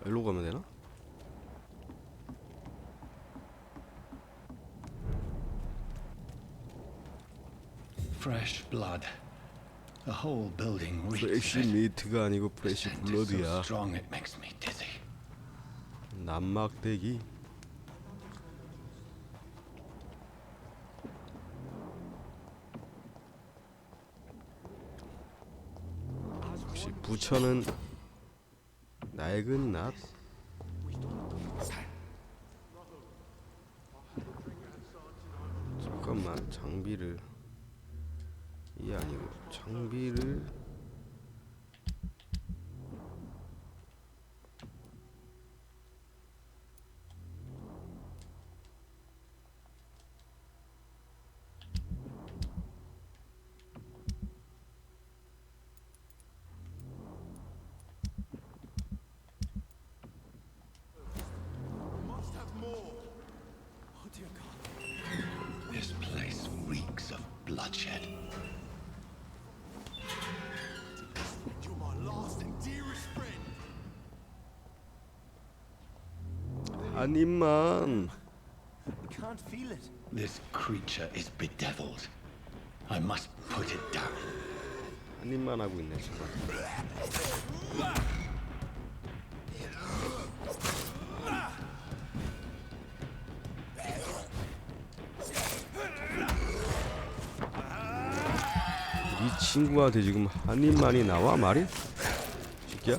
Speaker 2: 일로 가면 되나?
Speaker 4: Fresh blood. The whole building reeks
Speaker 2: 프레시
Speaker 4: of it.
Speaker 2: 미트가 아니고
Speaker 4: The
Speaker 2: 프레시
Speaker 4: scent is so
Speaker 2: 블러드야.
Speaker 4: strong it makes me dizzy.
Speaker 2: 남막대기. 역시 부처는 낡은 낫. 잠깐만, 장비를 이 아니고 장비를 한 입만.
Speaker 7: Can't feel it.
Speaker 4: This creature is bedeviled. I must put it down.
Speaker 2: 한 입만 하고 있네 지금. 이 친구한테 지금 한 입만이 나와 말이? 새끼야?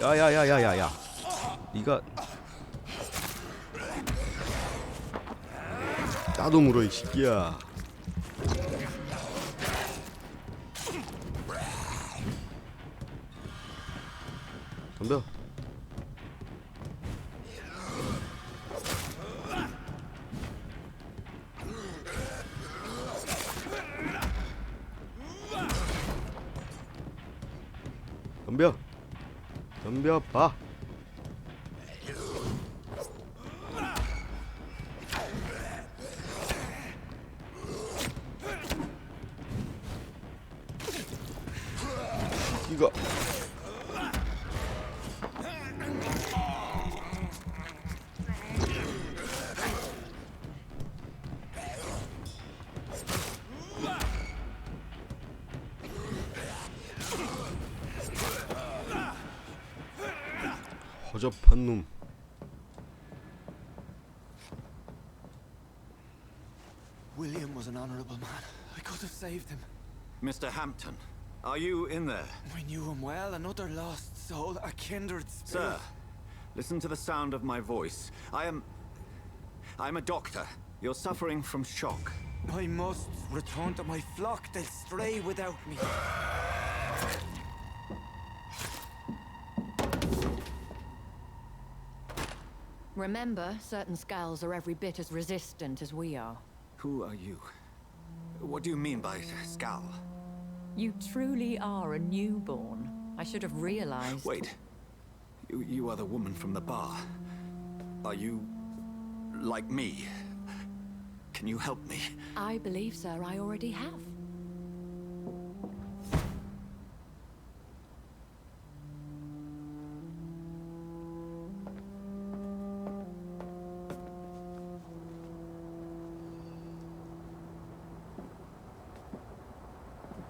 Speaker 2: 야야야야야야. 네가 나도 물어 이 새끼야. 덤벼. 덤벼. 덤벼 봐. 이거 허접한 놈.
Speaker 6: William was an honorable man. I could have saved him.
Speaker 4: Mr. Hampton, are you in there?
Speaker 6: I knew him well, another lost soul, a kindred spirit.
Speaker 4: Sir, listen to the sound of my voice. I'm a doctor. You're suffering from shock.
Speaker 6: I must return to my flock. They'll stray without me.
Speaker 10: Remember, certain skulls are every bit as resistant as we are.
Speaker 4: Who are you? What do you mean by scowl?
Speaker 10: You truly are a newborn. I should have realized.
Speaker 4: Wait. You are the woman from the bar. Are you like me? Can you help me?
Speaker 10: I believe, sir, I already have.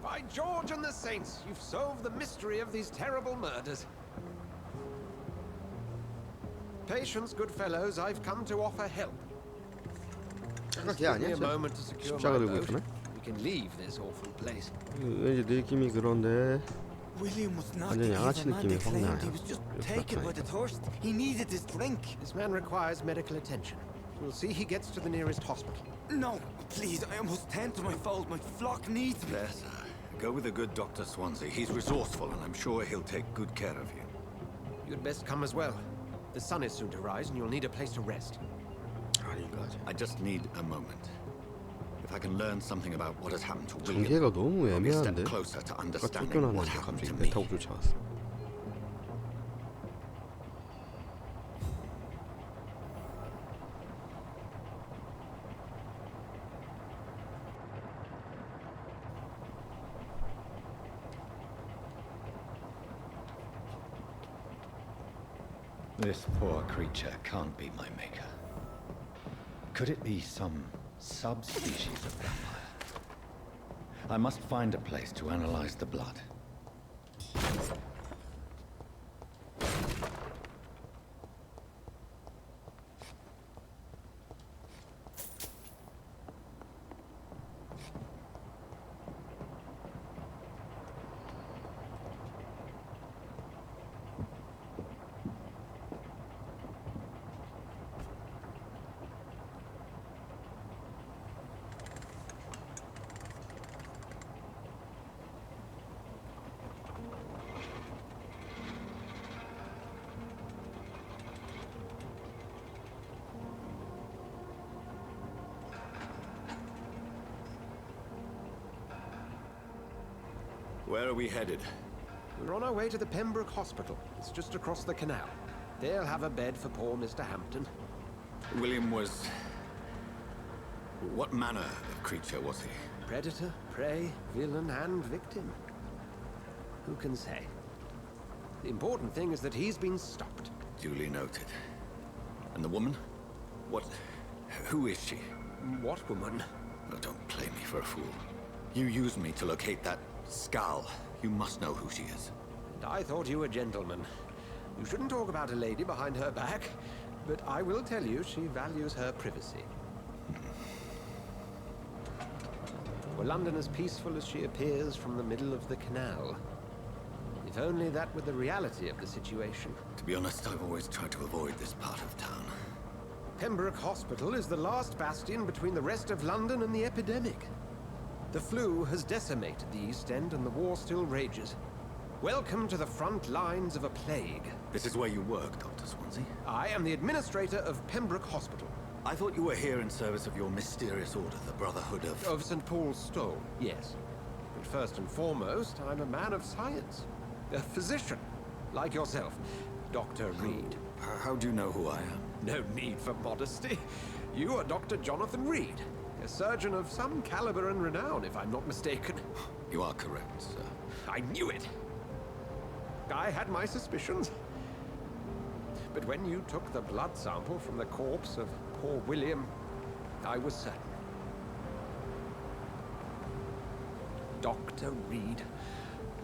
Speaker 9: By George and the Saints, you've solved the mystery of these terrible murders. Patience, good fellows, I've come to offer help.
Speaker 2: 잠깐 걔
Speaker 9: Give
Speaker 2: 아니야?
Speaker 9: me a
Speaker 2: 저
Speaker 9: moment to secure my
Speaker 2: 십자가 들고
Speaker 9: boat.
Speaker 2: 있잖아.
Speaker 9: We can leave this awful place.
Speaker 2: 왠지 느낌이 그런데
Speaker 6: William was not
Speaker 2: 완전
Speaker 6: the
Speaker 2: 양아치
Speaker 6: evil man
Speaker 2: 느낌이
Speaker 6: they
Speaker 2: 확
Speaker 6: claimed.
Speaker 2: 나요.
Speaker 6: He was just
Speaker 2: 이렇게
Speaker 6: taken by
Speaker 2: 나타나니까.
Speaker 6: the thirst. He needed his drink.
Speaker 9: This man requires medical attention. We'll see he gets to the nearest hospital.
Speaker 6: No, please, I must tend to my fold. My flock needs me.
Speaker 4: There, sir. Go with the good Dr. Swansea. He's resourceful, and I'm sure he'll take good care of you.
Speaker 9: You'd best come as well. The sun is soon to rise, and you'll need a place to rest.
Speaker 2: 아닌가지.
Speaker 4: I just need a moment. If I can learn something about what has happened to William,
Speaker 2: 전개가 너무
Speaker 4: I'll be a step
Speaker 2: 애매한데.
Speaker 4: closer to
Speaker 2: 아까
Speaker 4: understanding
Speaker 2: 쫓겨났는데
Speaker 4: what happened
Speaker 2: 갑자기
Speaker 4: to
Speaker 2: 배
Speaker 4: me.
Speaker 2: 타고 쫓아왔어.
Speaker 4: This poor creature can't be my maker. Could it be some subspecies of vampire? I must find a place to analyze the blood. Where are we headed?
Speaker 8: We're on our way to the Pembroke Hospital. It's just across the canal. They'll have a bed for poor Mr. Hampton.
Speaker 6: William was... What manner of creature was he?
Speaker 8: Predator, prey, villain, and victim. Who can say? The important thing is that he's been stopped.
Speaker 6: Duly noted. And the woman? What... Who is she?
Speaker 8: What woman?
Speaker 6: Oh, don't play me for a fool. You used me to locate that skull. You must know who she is.
Speaker 8: And I thought you a gentleman. You shouldn't talk about a lady behind her back, but I will tell you she values her privacy. Were London as peaceful as she appears from the middle of the canal? If only that were the reality of the situation.
Speaker 6: To be honest, I've always tried to avoid this part of town.
Speaker 8: Pembroke Hospital is the last bastion between the rest of London and the epidemic. The flu has decimated the East End and the war still rages. Welcome to the front lines of a plague.
Speaker 6: This is where you work, Dr. Swansea?
Speaker 8: I am the administrator of Pembroke Hospital.
Speaker 6: I thought you were here in service of your mysterious order, the Brotherhood of...
Speaker 8: Of St. Paul's Stole, yes. But first and foremost, I'm a man of science. A physician, like yourself, Dr. Reed.
Speaker 6: How do you know who I am?
Speaker 8: No need for modesty. You are Dr. Jonathan Reed, a surgeon of some caliber and renown, if I'm not mistaken.
Speaker 6: You are correct, sir.
Speaker 8: I knew it! I had my suspicions. But when you took the blood sample from the corpse of poor William, I was certain. Dr. Reed.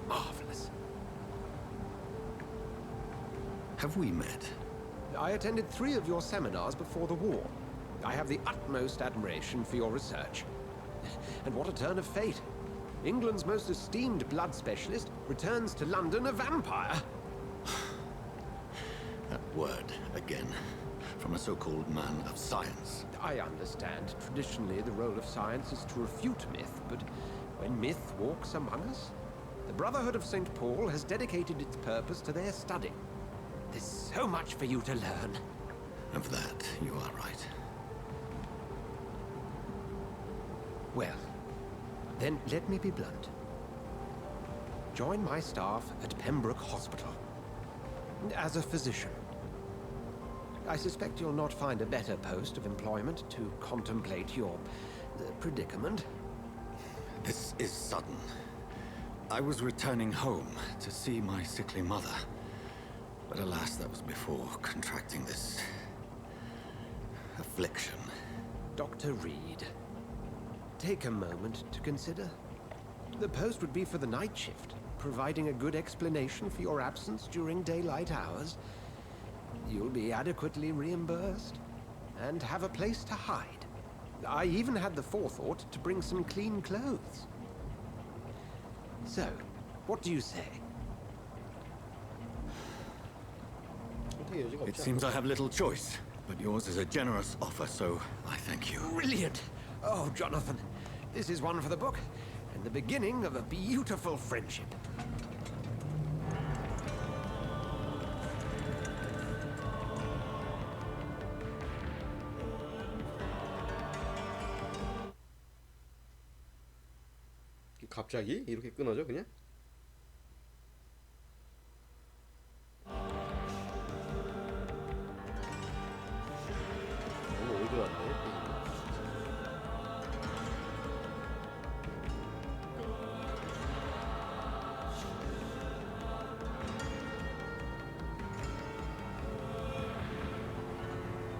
Speaker 8: Marvelous.
Speaker 6: Have we met?
Speaker 8: I attended 3 of your seminars before the war. I have the utmost admiration for your research. And what a turn of fate. England's most esteemed blood specialist returns to London a vampire.
Speaker 6: That word, again. From a so-called man of science.
Speaker 8: I understand. Traditionally, the role of science is to refute myth, but when myth walks among us, the Brotherhood of St. Paul has dedicated its purpose to their study. There's so much for you to learn.
Speaker 6: Of that, you are right.
Speaker 8: Well, then let me be blunt. Join my staff at Pembroke Hospital. As a physician. I suspect you'll not find a better post of employment to contemplate your predicament.
Speaker 6: This is sudden. I was returning home to see my sickly mother. But alas, that was before contracting this... affliction.
Speaker 8: Dr. Reed, take a moment to consider. The post would be for the night shift, providing a good explanation for your absence during daylight hours. You'll be adequately reimbursed, and have a place to hide. I even had the forethought to bring some clean clothes. So, what do you say?
Speaker 6: It seems I have little choice, but yours is a generous offer, so I thank you.
Speaker 8: Brilliant! Oh, Jonathan, this is one for the book, and the beginning of a beautiful friendship.
Speaker 2: 갑자기 이렇게 끊어져 그냥? 너무 올드한데?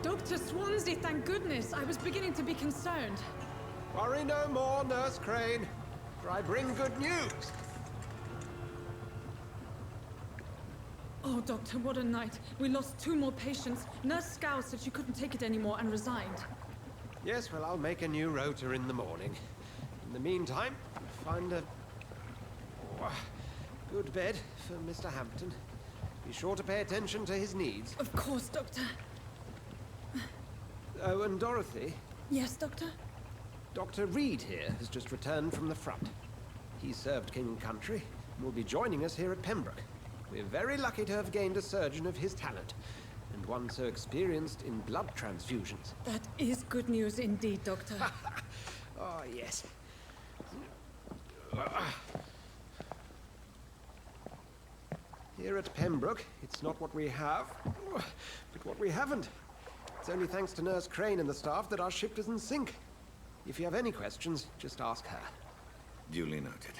Speaker 11: Dr. Swansea, thank goodness. I was beginning to be concerned.
Speaker 8: Worry no more, Nurse Crane, for I bring good news.
Speaker 11: Oh, Doctor, what a night. We lost 2 more patients. Nurse Scow said she couldn't take it anymore and resigned.
Speaker 8: Yes, well, I'll make a new rota in the morning. In the meantime, find a good bed for Mr. Hampton. Be sure to pay attention to his needs.
Speaker 11: Of course, Doctor.
Speaker 8: Oh, and Dorothy,
Speaker 11: Yes, Doctor?
Speaker 8: Dr. Reed here has just returned from the front. He served King and Country and will be joining us here at Pembroke. We're very lucky to have gained a surgeon of his talent, and one so experienced in blood transfusions.
Speaker 11: That is good news indeed, Doctor.
Speaker 8: Oh, yes.
Speaker 9: Here at Pembroke, it's not what we have, but what we haven't. It's only thanks to Nurse Crane and the staff that our ship doesn't sink. If you have any questions, just ask her.
Speaker 6: Duly noted.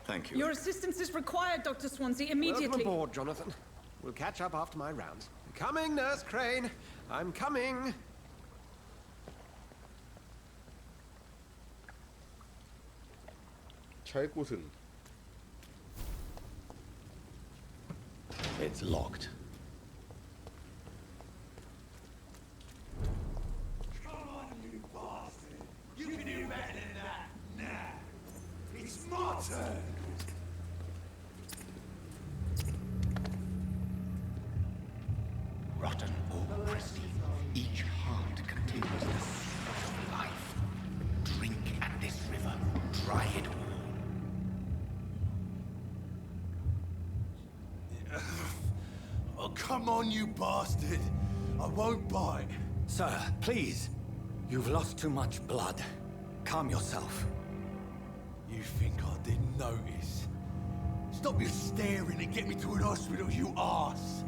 Speaker 6: Thank you.
Speaker 11: Your assistance is required, Dr. Swansea, immediately.
Speaker 9: Welcome aboard, Jonathan. We'll catch up after my rounds. Coming, Nurse Crane. I'm coming.
Speaker 2: 잘 곳은
Speaker 4: It's locked.
Speaker 12: Come on, you bastard! You can do better than that. Nah. It's my turn.
Speaker 3: Rotten or pristine, each heart contains the seed of life. Drink at this river, dry it all.
Speaker 12: Oh, come on, you bastard! I won't bite.
Speaker 6: Sir, please. You've lost too much blood. Calm yourself.
Speaker 12: You think I didn't notice? Stop your staring and get me to an hospital, you arse!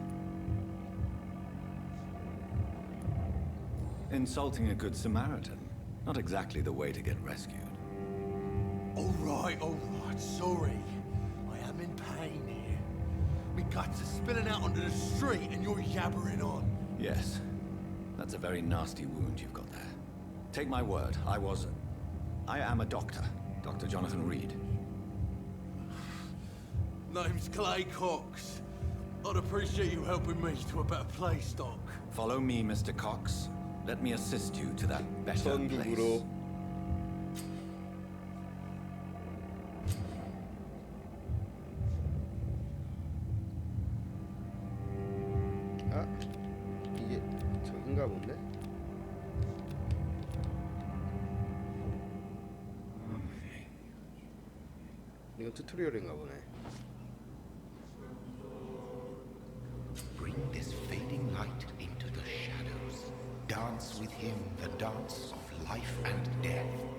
Speaker 6: Insulting a good Samaritan. Not exactly the way to get rescued.
Speaker 12: All right, sorry. I am in pain here. Me guts are spilling out onto the street and you're yabbering on.
Speaker 6: Yes. That's a very nasty wound you've got there. Take my word, I am a doctor. Dr. Jonathan Reed.
Speaker 12: Name's Clay Cox. I'd appreciate you helping me to a better place, Doc.
Speaker 6: Follow me, Mr. Cox. Let me assist you to that better place.
Speaker 2: 천국으로 아 이게 저긴가 본데? 이건 튜토리얼인가 보네.
Speaker 3: Bring this fading light into the shadows. Dance with him the dance of life and death.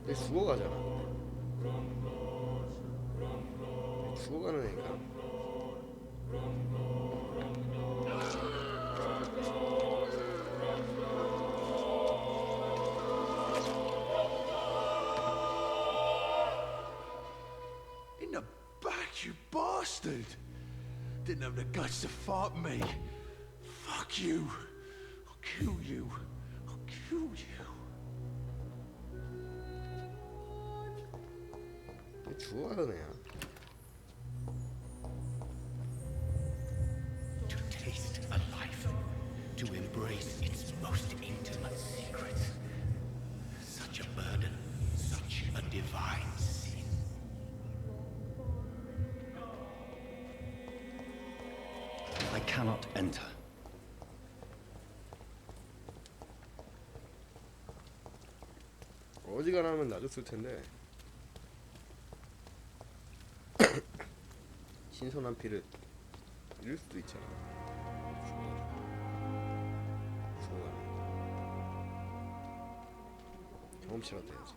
Speaker 2: 근데 죽어가잖아. 죽어가는 애가.
Speaker 12: In the back, you bastard! Didn't have the guts to fight me. Fuck you. I'll kill you. I'll kill you.
Speaker 2: 죽어가는 애야.
Speaker 3: To taste a life, to embrace its most intimate secrets. Such a burden, such a divine sin.
Speaker 6: I cannot enter.
Speaker 2: 어지간하면 놔줬을 텐데. 신선한 피를 잃을 수도 있잖아. 죽어가네. 경험치라도 해야지.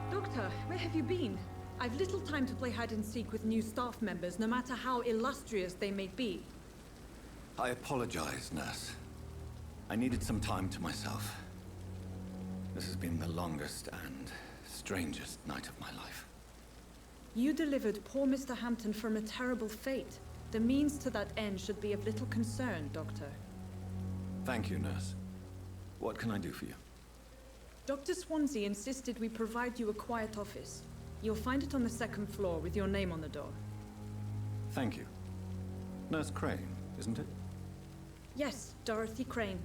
Speaker 11: Doctor, where have you been? I've little time to play hide and seek with new staff members, no matter how illustrious they may be.
Speaker 6: I apologize, nurse. I needed some time to myself. This has been the longest and strangest night of my life.
Speaker 11: You delivered poor Mr. Hampton from a terrible fate. The means to that end should be of little concern, Doctor.
Speaker 6: Thank you, nurse. What can I do for you?
Speaker 11: Dr. Swansea insisted we provide you a quiet office. You'll find it on the second floor with your name on the door.
Speaker 6: Thank you. Nurse Crane, isn't it?
Speaker 11: Yes, Dorothy Crane.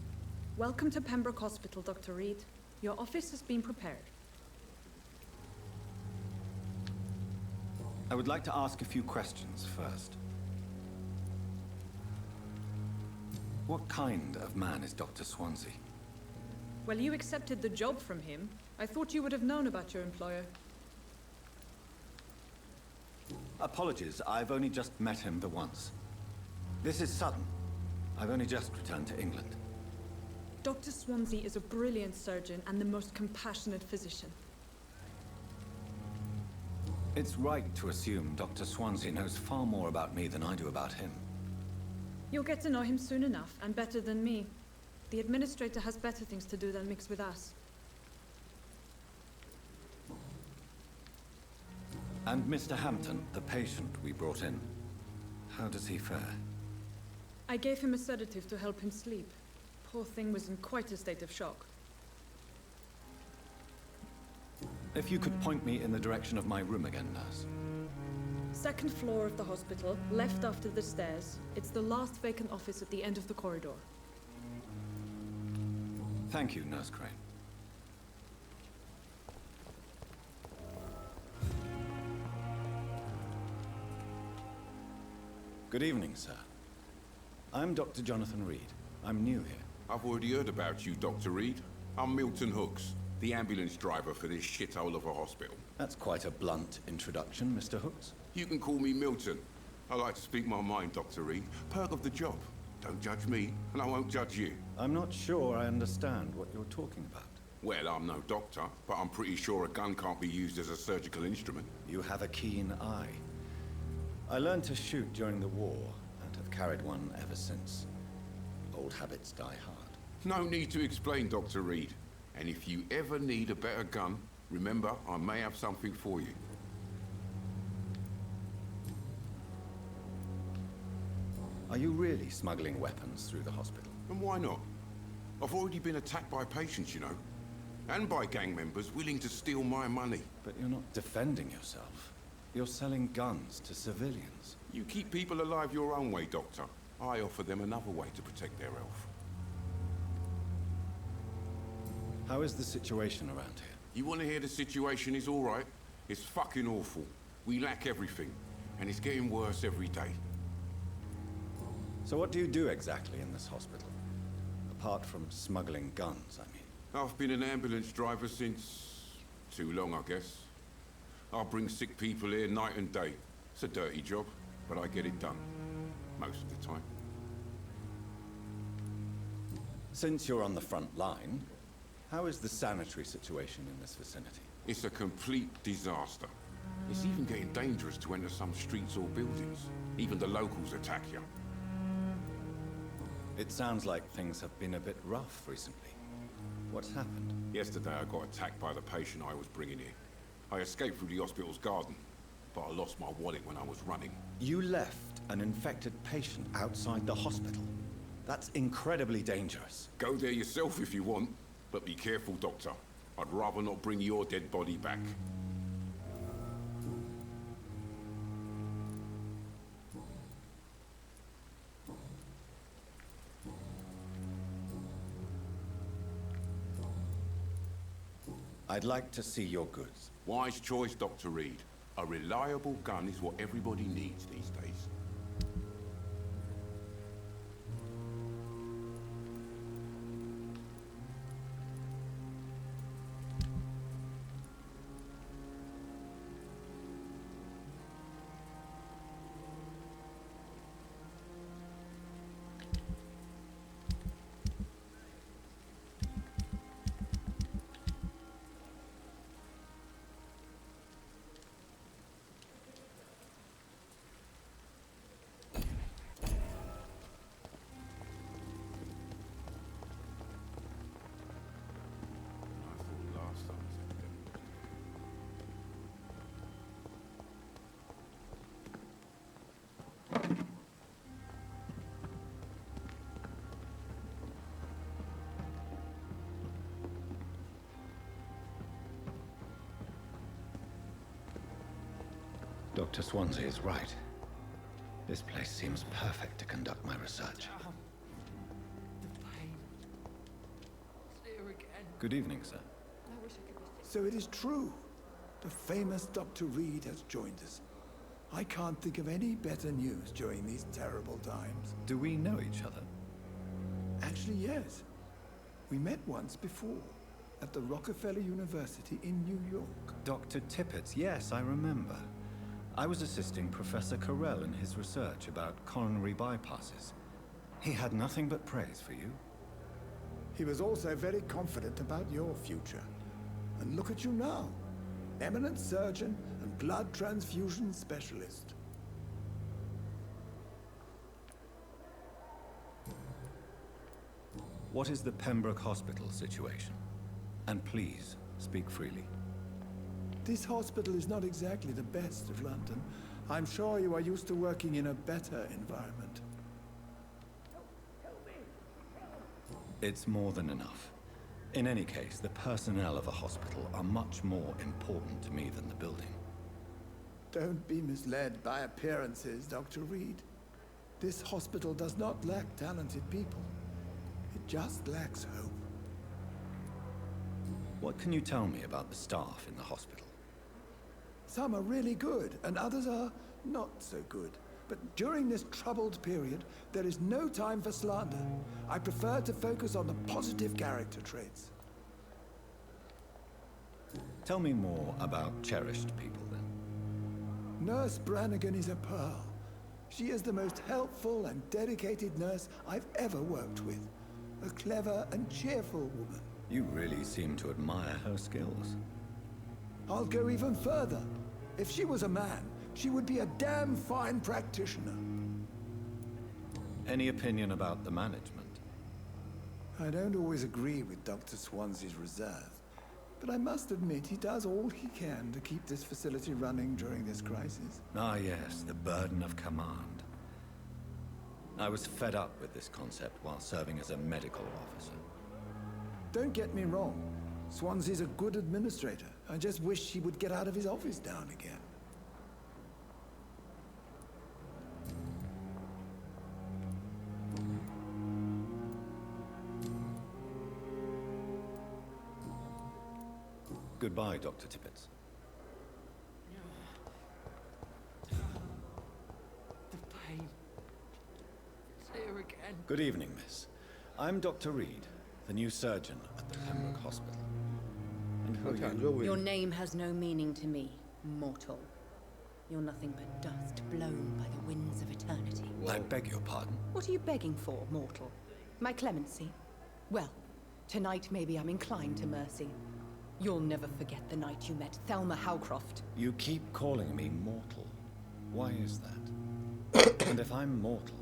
Speaker 11: Welcome to Pembroke Hospital, Dr. Reed. Your office has been prepared.
Speaker 6: I would like to ask a few questions first. What kind of man is Dr. Swansea?
Speaker 11: Well, you accepted the job from him. I thought you would have known about your employer.
Speaker 6: Apologies, I've only just met him the once. This is Sutton. I've only just returned to England.
Speaker 11: Dr. Swansea is a brilliant surgeon and the most compassionate physician.
Speaker 6: It's right to assume Dr. Swansea knows far more about me than I do about him.
Speaker 11: You'll get to know him soon enough, and better than me. The administrator has better things to do than mix with us.
Speaker 6: And Mr. Hampton, the patient we brought in, how does he fare?
Speaker 11: I gave him a sedative to help him sleep. Poor thing was in quite a state of shock.
Speaker 6: If you could point me in the direction of my room again, nurse.
Speaker 11: Second floor of the hospital, left after the stairs. It's the last vacant office at the end of the corridor.
Speaker 6: Thank you, Nurse Crane. Good evening, sir. I'm Dr. Jonathan Reed. I'm new here.
Speaker 13: I've already heard about you, Dr. Reed. I'm Milton Hooks, the ambulance driver for this shithole of a hospital.
Speaker 6: That's quite a blunt introduction, Mr. Hooks.
Speaker 13: You can call me Milton. I like to speak my mind, Dr. Reed. Perk of the job. Don't judge me, and I won't judge you.
Speaker 6: I'm not sure I understand what you're talking about.
Speaker 13: Well, I'm no doctor, but I'm pretty sure a gun can't be used as a surgical instrument.
Speaker 6: You have a keen eye. I learned to shoot during the war, and have carried one ever since. Old habits die hard.
Speaker 13: No need to explain, Dr. Reed. And if you ever need a better gun, remember, I may have something for you.
Speaker 6: Are you really smuggling weapons through the hospital?
Speaker 13: And why not? I've already been attacked by patients, you know. And by gang members willing to steal my money.
Speaker 6: But you're not defending yourself. You're selling guns to civilians.
Speaker 13: You keep people alive your own way, Doctor. I offer them another way to protect their health.
Speaker 6: How is the situation around here?
Speaker 13: You want to hear the situation is all right? It's fucking awful. We lack everything. And it's getting worse every day.
Speaker 6: So what do you do exactly in this hospital? Apart from smuggling guns, I mean.
Speaker 13: I've been an ambulance driver since... too long, I guess. I bring sick people here night and day. It's a dirty job, but I get it done. Most of the time.
Speaker 6: Since you're on the front line, how is the sanitary situation in this vicinity?
Speaker 13: It's a complete disaster. It's even getting dangerous to enter some streets or buildings. Even the locals attack you.
Speaker 6: It sounds like things have been a bit rough recently. What's happened?
Speaker 13: Yesterday I got attacked by the patient I was bringing in. I escaped through the hospital's garden, but I lost my wallet when I was running.
Speaker 6: You left an infected patient outside the hospital? That's incredibly dangerous.
Speaker 13: Go there yourself if you want, but be careful, Doctor. I'd rather not bring your dead body back.
Speaker 6: I'd like to see your goods.
Speaker 13: Wise choice, Dr. Reed. A reliable gun is what everybody needs these days.
Speaker 6: Dr. Swansea is right. This place seems perfect to conduct my research.
Speaker 12: The pain. It's here again.
Speaker 6: Good evening, sir.
Speaker 12: So it is true. The famous Dr. Reed has joined us. I can't think of any better news during these terrible times.
Speaker 6: Do we know each other?
Speaker 12: Actually, yes.
Speaker 14: We met once before, at the Rockefeller University in New York.
Speaker 4: Dr. Tippett, yes, I remember. I was assisting Professor Carell in his research about coronary bypasses. He had nothing but praise for you.
Speaker 14: He was also very confident about your future. And look at you now. Eminent surgeon and blood transfusion specialist.
Speaker 4: What is the Pembroke Hospital situation? And please, speak freely.
Speaker 14: This hospital is not exactly the best of London. I'm sure you are used to working in a better environment.
Speaker 4: It's more than enough. In any case, the personnel of a hospital are much more important to me than the building.
Speaker 14: Don't be misled by appearances, Dr. Reed. This hospital does not lack talented people. It just lacks hope.
Speaker 4: What can you tell me about the staff in the hospital?
Speaker 14: Some are really good, and others are not so good. But during this troubled period, there is no time for slander. I prefer to focus on the positive character traits.
Speaker 4: Tell me more about cherished people, then.
Speaker 14: Nurse Brannigan is a pearl. She is the most helpful and dedicated nurse I've ever worked with. A clever and cheerful woman.
Speaker 4: You really seem to admire her skills.
Speaker 14: I'll go even further. If she was a man, she would be a damn fine practitioner.
Speaker 4: Any opinion about the management?
Speaker 14: I don't always agree with Dr. Swansea's reserve, but I must admit he does all he can to keep this facility running during this crisis.
Speaker 4: Ah, yes, the burden of command. I was fed up with this concept while serving as a medical officer.
Speaker 14: Don't get me wrong. Swansea's a good administrator. I just wish he would get out of his office now and again.
Speaker 4: Goodbye, Dr. Tippett.
Speaker 15: The pain. It's here again.
Speaker 4: Good evening, miss. I'm Dr. Reed, the new surgeon at the Pembroke Hospital. And who are you?
Speaker 10: Your name has no meaning to me, mortal. You're nothing but dust blown by the winds of eternity.
Speaker 4: I beg your pardon?
Speaker 10: What are you begging for, mortal? My clemency? Well, tonight maybe I'm inclined to mercy. You'll never forget the night you met Thelma Howcroft.
Speaker 4: You keep calling me mortal. Why is that? And if I'm mortal,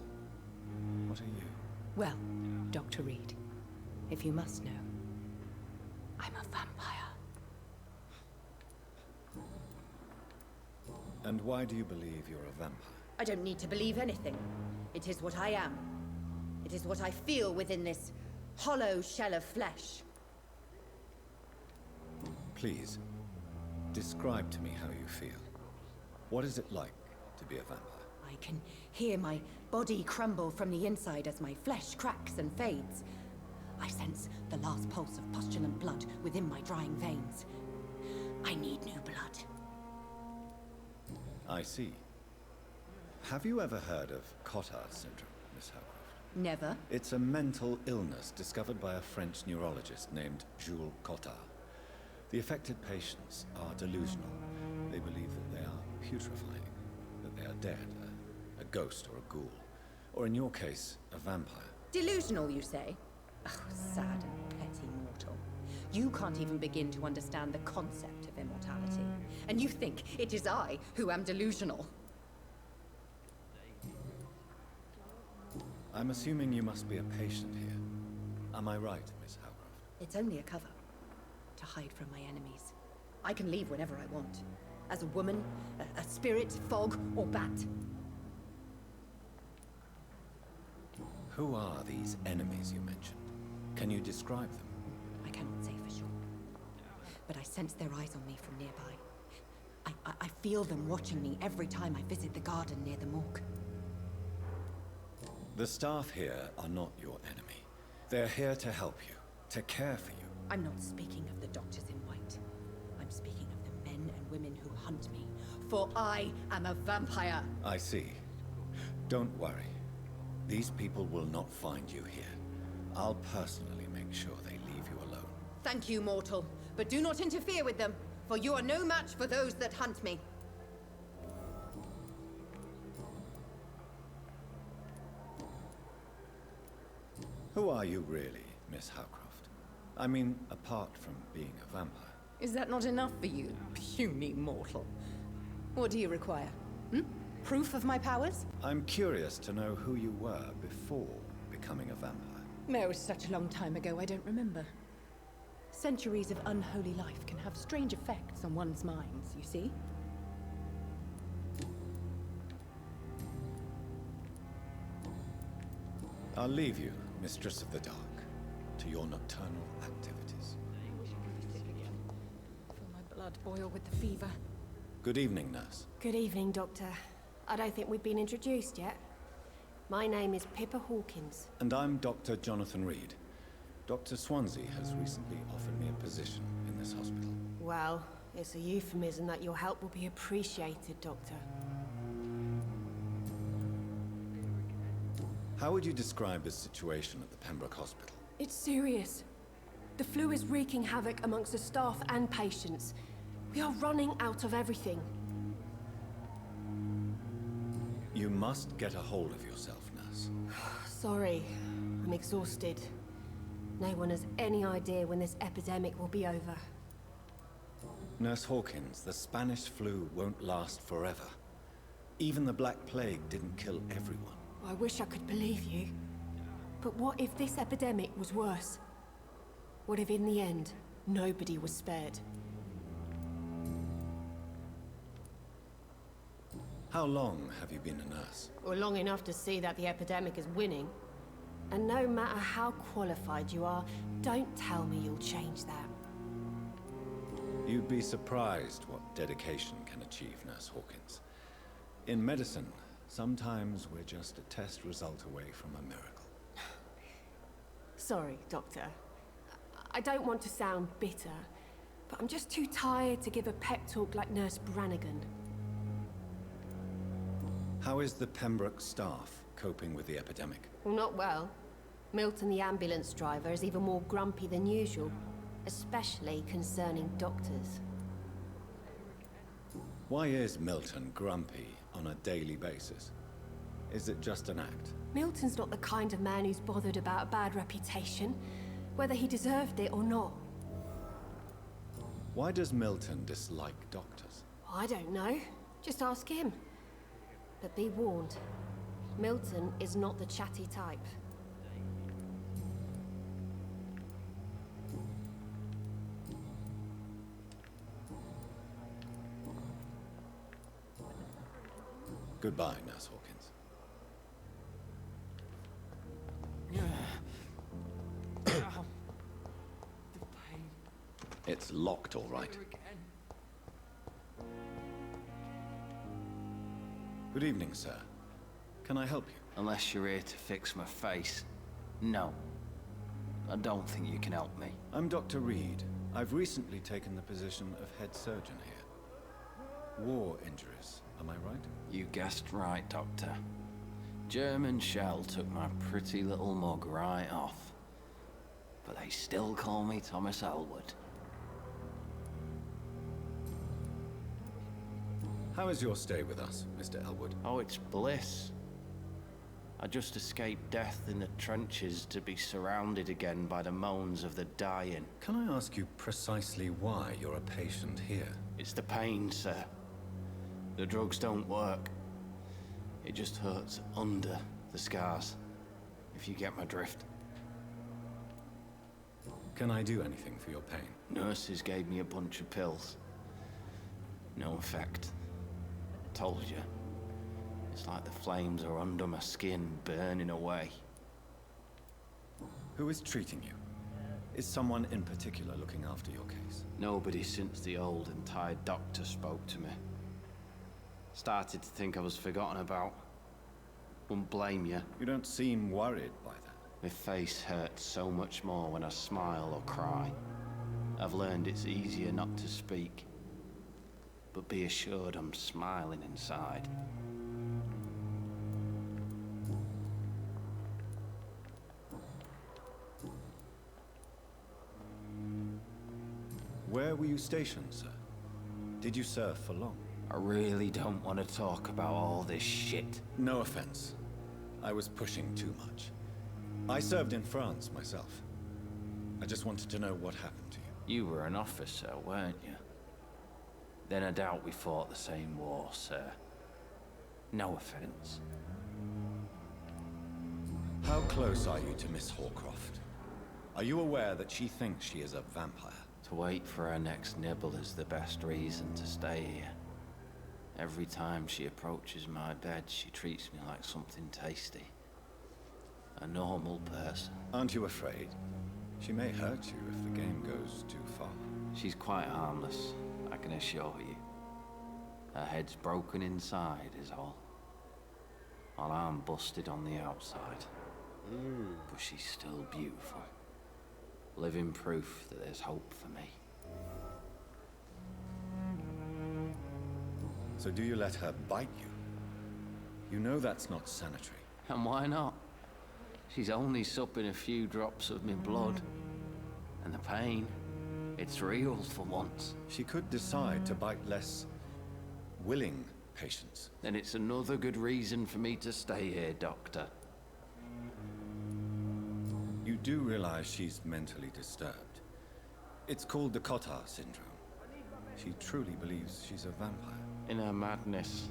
Speaker 4: what are you?
Speaker 10: Well, Dr. Reed, if you must know, I'm a vampire.
Speaker 4: And why do you believe you're a vampire?
Speaker 10: I don't need to believe anything. It is what I am. It is what I feel within this hollow shell of flesh.
Speaker 4: Please, describe to me how you feel. What is it like to be a vampire?
Speaker 10: I can hear my body crumble from the inside as my flesh cracks and fades. I sense the last pulse of postulant blood within my drying veins. I need new blood.
Speaker 4: I see. Have you ever heard of Cotard syndrome, Miss Howcroft?
Speaker 10: Never.
Speaker 4: It's a mental illness discovered by a French neurologist named Jules Cotard. The affected patients are delusional. They believe that they are putrefying, that they are dead, a ghost or a ghoul, or in your case, a vampire.
Speaker 10: Delusional, you say? Oh, sad and petty mortal. You can't even begin to understand the concept of immortality. And you think it is I who am delusional.
Speaker 4: I'm assuming you must be a patient here. Am I right, Miss Howcroft?
Speaker 10: It's only a cover. To hide from my enemies. I can leave whenever I want. As a woman, a spirit, fog, or bat.
Speaker 4: Who are these enemies you mentioned? Can you describe them?
Speaker 10: I cannot say for sure. But I sense their eyes on me from nearby. I feel them watching me every time I visit the garden near the morgue.
Speaker 4: The staff here are not your enemy. They're here to help you, to care for you.
Speaker 10: I'm not speaking of the doctors in white. I'm speaking of the men and women who hunt me. For I am a vampire.
Speaker 4: I see. Don't worry. These people will not find you here.
Speaker 6: I'll personally make sure they leave you alone.
Speaker 10: Thank you, mortal. But do not interfere with them, for you are no match for those that hunt me.
Speaker 6: Who are you really, Miss Howcroft? I mean, apart from being a vampire.
Speaker 10: Is that not enough for you, puny mortal? What do you require? Proof of my powers?
Speaker 6: I'm curious to know who you were before becoming a vampire.
Speaker 10: No, it was such a long time ago, I don't remember. Centuries of unholy life can have strange effects on one's minds, you see?
Speaker 6: I'll leave you, Mistress of the Dark, to your nocturnal activities.
Speaker 10: Feel my blood boil with the fever.
Speaker 6: Good evening, nurse.
Speaker 16: Good evening, Doctor. I don't think we've been introduced yet. My name is Pippa Hawkins.
Speaker 6: And I'm Dr. Jonathan Reed. Dr. Swansea has recently offered me a position in this hospital.
Speaker 16: Well, it's a euphemism that your help will be appreciated, Doctor.
Speaker 6: How would you describe the situation at the Pembroke Hospital?
Speaker 16: It's serious. The flu is wreaking havoc amongst the staff and patients. We are running out of everything.
Speaker 6: You must get a hold of yourself, nurse.
Speaker 16: Sorry, I'm exhausted. No one has any idea when this epidemic will be over.
Speaker 6: Nurse Hawkins, the Spanish flu won't last forever. Even the Black Plague didn't kill everyone.
Speaker 16: I wish I could believe you. But what if this epidemic was worse? What if in the end, nobody was spared?
Speaker 6: How long have you been a nurse?
Speaker 16: Well, long enough to see that the epidemic is winning. And no matter how qualified you are, don't tell me you'll change that.
Speaker 6: You'd be surprised what dedication can achieve, Nurse Hawkins. In medicine, sometimes we're just a test result away from a miracle.
Speaker 16: Sorry, Doctor. I don't want to sound bitter, but I'm just too tired to give a pep talk like Nurse Brannigan.
Speaker 6: How is the Pembroke staff coping with the epidemic?
Speaker 16: Well, not well. Milton, the ambulance driver, is even more grumpy than usual, especially concerning doctors.
Speaker 6: Why is Milton grumpy on a daily basis? Is it just an act?
Speaker 16: Milton's not the kind of man who's bothered about a bad reputation, whether he deserved it or not.
Speaker 6: Why does Milton dislike doctors?
Speaker 16: I don't know. Just ask him. But be warned, Milton is not the chatty type.
Speaker 6: Goodbye, Nurse Hawkins.
Speaker 15: The pain.
Speaker 6: It's locked, all right.
Speaker 15: Here again.
Speaker 6: Good evening, sir. Can I help you?
Speaker 17: Unless you're here to fix my face. No. I don't think you can help me.
Speaker 6: I'm Dr. Reed. I've recently taken the position of head surgeon here. War injuries, am I right?
Speaker 17: You guessed right, Doctor. German shell took my pretty little mug right off. But they still call me Thomas Elwood.
Speaker 6: How is your stay with us, Mr. Elwood?
Speaker 17: Oh, it's bliss. I just escaped death in the trenches to be surrounded again by the moans of the dying.
Speaker 6: Can I ask you precisely why you're a patient here?
Speaker 17: It's the pain, sir. The drugs don't work. It just hurts under the scars, if you get my drift.
Speaker 6: Can I do anything for your pain?
Speaker 17: Nurses gave me a bunch of pills. No effect. Told you. It's like the flames are under my skin, burning away.
Speaker 6: Who is treating you? Is someone in particular looking after your case?
Speaker 17: Nobody since the old and tired doctor spoke to me. Started to think I was forgotten about. Wouldn't blame you.
Speaker 6: You don't seem worried by that.
Speaker 17: My face hurts so much more when I smile or cry. I've learned it's easier not to speak. But be assured I'm smiling inside.
Speaker 6: Where were you stationed, sir? Did you serve for long?
Speaker 17: I really don't want to talk about all this shit.
Speaker 6: No offense. I was pushing too much. I served in France myself. I just wanted to know what happened to you.
Speaker 17: You were an officer, weren't you? Then I doubt we fought the same war, sir. No offense.
Speaker 6: How close are you to Miss Horcroft? Are you aware that she thinks she is a vampire?
Speaker 17: To wait for her next nibble is the best reason to stay here. Every time she approaches my bed, she treats me like something tasty. A normal person.
Speaker 6: Aren't you afraid? She may hurt you if the game goes too far.
Speaker 17: She's quite harmless, I can assure you. Her head's broken inside is all. While I'm busted on the outside. But she's still beautiful. Living proof that there's hope for me.
Speaker 6: So do you let her bite you? You know that's not sanitary.
Speaker 17: And why not? She's only supping a few drops of my blood. And the pain, it's real for once.
Speaker 6: She could decide to bite less willing patients.
Speaker 17: Then it's another good reason for me to stay here, Doctor.
Speaker 6: You do realize she's mentally disturbed. It's called the Cotard syndrome. She truly believes she's a vampire.
Speaker 17: In her madness,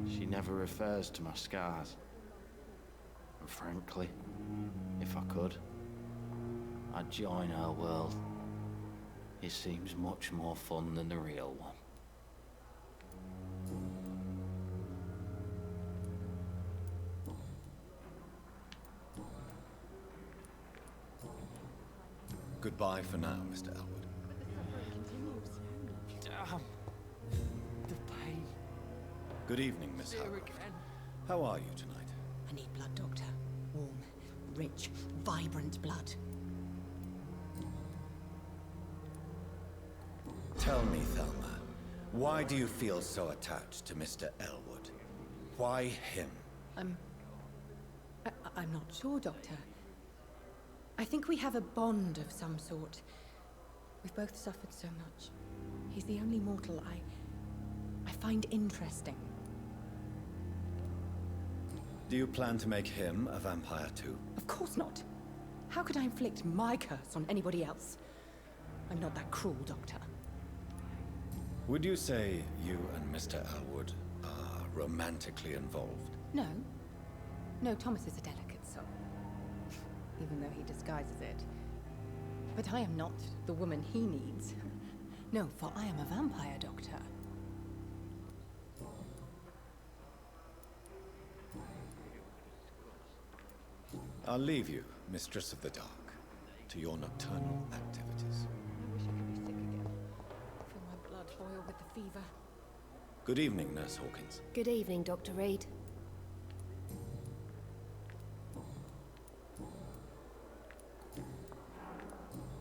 Speaker 17: she never refers to my scars. And frankly, if I could, I'd join her world. It seems much more fun than the real one.
Speaker 6: Goodbye for now, Mr. Elwood.
Speaker 15: Damn. The pain.
Speaker 6: Good evening, Miss
Speaker 15: Here
Speaker 6: Howard.
Speaker 15: again.
Speaker 6: How are you tonight?
Speaker 10: I need blood, Doctor. Warm, rich, vibrant blood.
Speaker 6: Tell me, Thelma, why do you feel so attached to Mr. Elwood? Why him?
Speaker 10: I'm not sure, Doctor. I think we have a bond of some sort. We've both suffered so much. He's the only mortal I find interesting.
Speaker 6: Do you plan to make him a vampire too?
Speaker 10: Of course not. How could I inflict my curse on anybody else? I'm not that cruel, Doctor.
Speaker 6: Would you say you and Mr. Elwood are romantically involved?
Speaker 10: No. No, Thomas is a delicate soul. Even though he disguises it. But I am not the woman he needs. No, for I am a vampire, Doctor.
Speaker 6: I'll leave you, Mistress of the Dark, to your nocturnal activities.
Speaker 10: I wish I could be sick again. Feel my blood boil with the fever.
Speaker 6: Good evening, Nurse Hawkins.
Speaker 16: Good evening, Dr. Reed.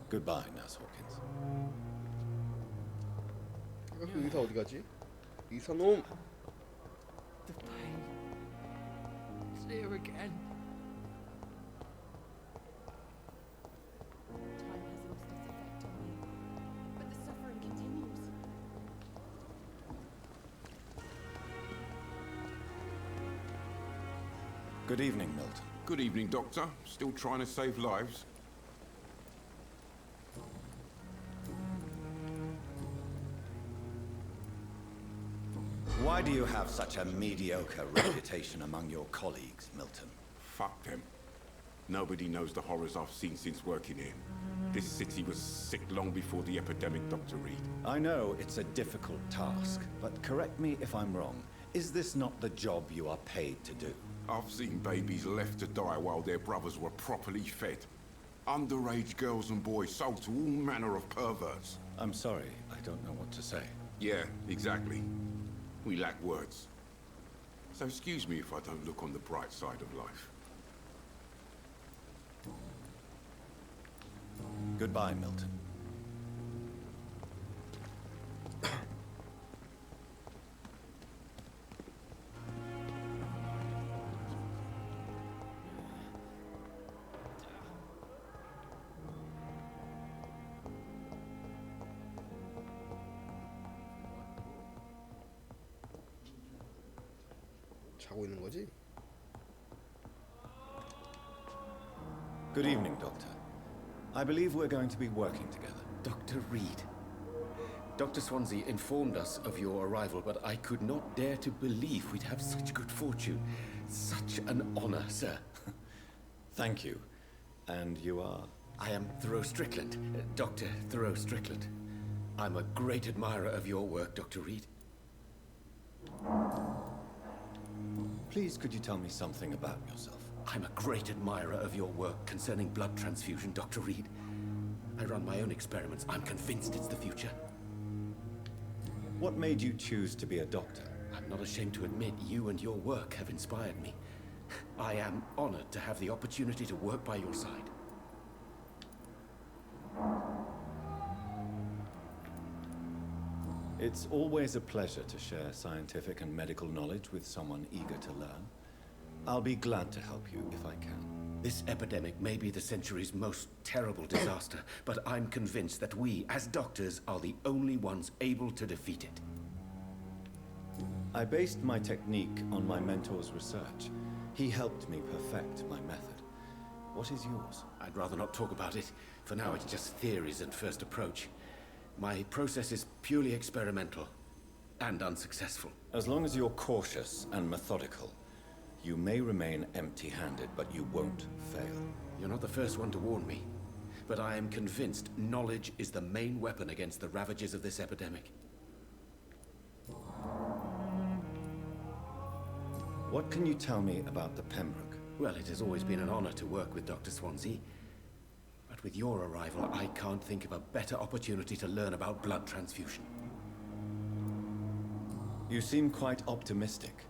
Speaker 6: Goodbye, Nurse Hawkins.
Speaker 2: 의사 어디 가지? 의사놈!
Speaker 15: The pain. It's here again.
Speaker 10: Time has lost its effect on me, but the suffering continues.
Speaker 6: Good evening, Milton.
Speaker 13: Good evening, Doctor. Still trying to save lives?
Speaker 6: Why do you have such a mediocre reputation among your colleagues, Milton?
Speaker 13: Fuck them. Nobody knows the horrors I've seen since working here. This city was sick long before the epidemic, Dr. Reed.
Speaker 6: I know it's a difficult task, but correct me if I'm wrong. Is this not the job you are paid to do?
Speaker 13: I've seen babies left to die while their brothers were properly fed. Underage girls and boys sold to all manner of perverts.
Speaker 6: I'm sorry, I don't know what to say.
Speaker 13: Yeah, exactly. We lack words. So excuse me if I don't look on the bright side of life.
Speaker 6: Goodbye, Milton.
Speaker 2: 자고 있는 거지?
Speaker 6: Good evening, Doctor. I believe we're going to be working together.
Speaker 1: Dr. Reed. Dr. Swansea informed us of your arrival, but I could not dare to believe we'd have such good fortune. Such an honor, sir.
Speaker 6: Thank you. And you are?
Speaker 1: I am Thoreau Strickland, Dr. Thoreau Strickland. I'm a great admirer of your work, Dr. Reed.
Speaker 6: Please, could you tell me something about yourself?
Speaker 1: I'm a great admirer of your work concerning blood transfusion, Dr. Reed. I run my own experiments. I'm convinced it's the future.
Speaker 6: What made you choose to be a doctor?
Speaker 1: I'm not ashamed to admit you and your work have inspired me. I am honored to have the opportunity to work by your side.
Speaker 6: It's always a pleasure to share scientific and medical knowledge with someone eager to learn. I'll be glad to help you if I can.
Speaker 1: This epidemic may be the century's most terrible disaster, but I'm convinced that we, as doctors, are the only ones able to defeat it.
Speaker 6: I based my technique on my mentor's research. He helped me perfect my method. What is yours?
Speaker 1: I'd rather not talk about it. For now, it's just theories and first approach. My process is purely experimental and unsuccessful.
Speaker 6: As long as you're cautious and methodical, you may remain empty-handed, but you won't fail.
Speaker 1: You're not the first one to warn me, but I am convinced knowledge is the main weapon against the ravages of this epidemic.
Speaker 6: What can you tell me about the Pembroke?
Speaker 1: Well, it has always been an honor to work with Dr. Swansea. But with your arrival, I can't think of a better opportunity to learn about blood transfusion.
Speaker 6: You seem quite optimistic.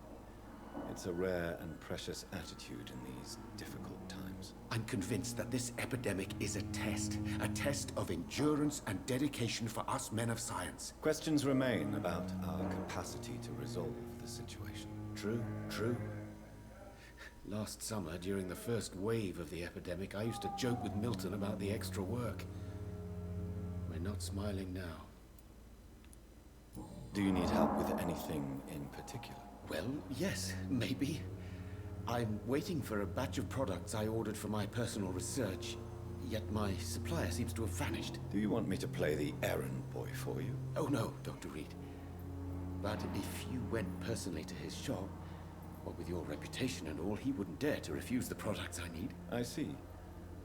Speaker 6: It's a rare and precious attitude in these difficult times.
Speaker 1: I'm convinced that this epidemic is a test of endurance and dedication for us men of science.
Speaker 6: Questions remain about our capacity to resolve the situation.
Speaker 1: True. Last summer, during the first wave of the epidemic, I used to joke with Milton about the extra work. We're not smiling now.
Speaker 6: Do you need help with anything in particular?
Speaker 1: Well, yes, maybe. I'm waiting for a batch of products I ordered for my personal research, yet my supplier seems to have vanished.
Speaker 6: Do you want me to play the errand boy for you?
Speaker 1: Oh no, Dr. Reed. But if you went personally to his shop, what with your reputation and all, he wouldn't dare to refuse the products I need.
Speaker 6: I see.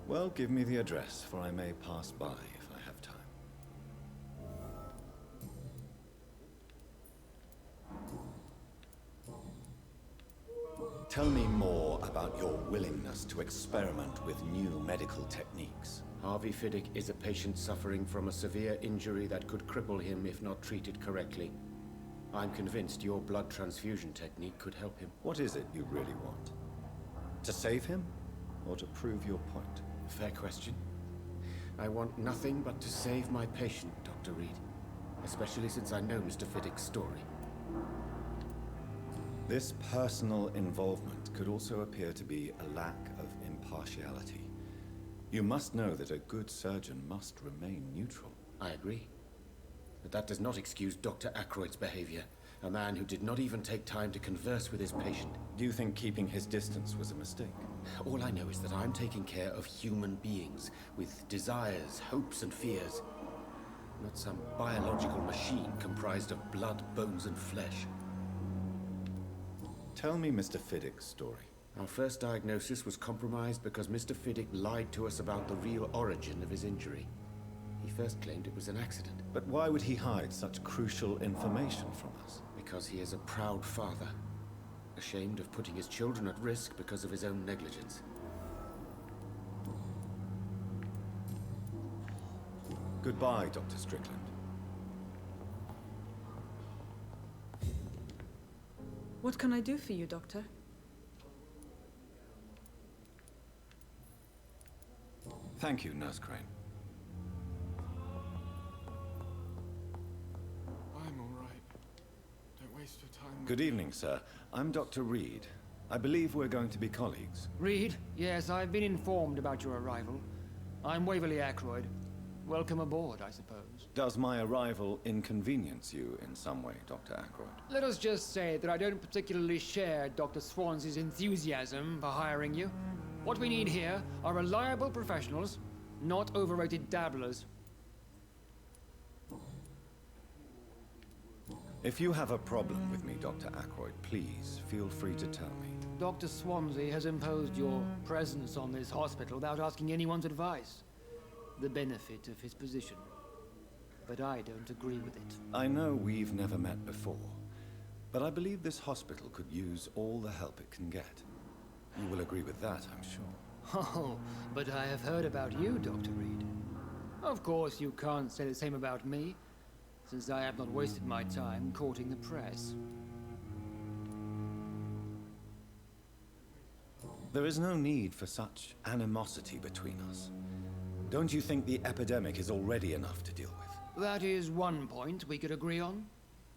Speaker 6: Well, give me the address, for I may pass by if I have time. Tell me more about your willingness to experiment with new medical techniques.
Speaker 1: Harvey Fiddick is a patient suffering from a severe injury that could cripple him if not treated correctly. I'm convinced your blood transfusion technique could help him.
Speaker 6: What is it you really want? To save him, or to prove your point?
Speaker 1: Fair question. I want nothing but to save my patient, Dr. Reed. Especially since I know Mr. Fiddick's story.
Speaker 6: This personal involvement could also appear to be a lack of impartiality. You must know that a good surgeon must remain neutral.
Speaker 1: I agree. But that does not excuse Dr. Ackroyd's behavior. A man who did not even take time to converse with his patient.
Speaker 6: Do you think keeping his distance was a mistake?
Speaker 1: All I know is that I'm taking care of human beings with desires, hopes, and fears. Not some biological machine comprised of blood, bones, and flesh.
Speaker 6: Tell me Mr. Fiddick's story.
Speaker 1: Our first diagnosis was compromised because Mr. Fiddick lied to us about the real origin of his injury. He first claimed it was an accident.
Speaker 6: But why would he hide such crucial information from us?
Speaker 1: Because he is a proud father, ashamed of putting his children at risk because of his own negligence.
Speaker 6: Goodbye, Dr. Strickland.
Speaker 11: What can I do for you, Doctor?
Speaker 6: Thank you, Nurse Crane.
Speaker 18: I'm all right. Don't waste your time.
Speaker 6: Good evening, sir. I'm Dr. Reed. I believe we're going to be colleagues.
Speaker 15: Reed? Yes, I've been informed about your arrival. I'm Waverly Ackroyd. Welcome aboard, I suppose.
Speaker 6: Does my arrival inconvenience you in some way, Dr. Ackroyd?
Speaker 15: Let us just say that I don't particularly share Dr. Swansea's enthusiasm for hiring you. What we need here are reliable professionals, not overrated dabblers.
Speaker 6: If you have a problem with me, Dr. Ackroyd, please feel free to tell me.
Speaker 15: Dr. Swansea has imposed your presence on this hospital without asking anyone's advice. The benefit of his position. But I don't agree with it.
Speaker 6: I know we've never met before, but I believe this hospital could use all the help it can get. You will agree with that, I'm sure.
Speaker 15: Oh, but I have heard about you, Dr. Reed. Of course, you can't say the same about me, since I have not wasted my time courting the press.
Speaker 6: There is no need for such animosity between us. Don't you think the epidemic is already enough to deal with?
Speaker 15: That is one point we could agree on.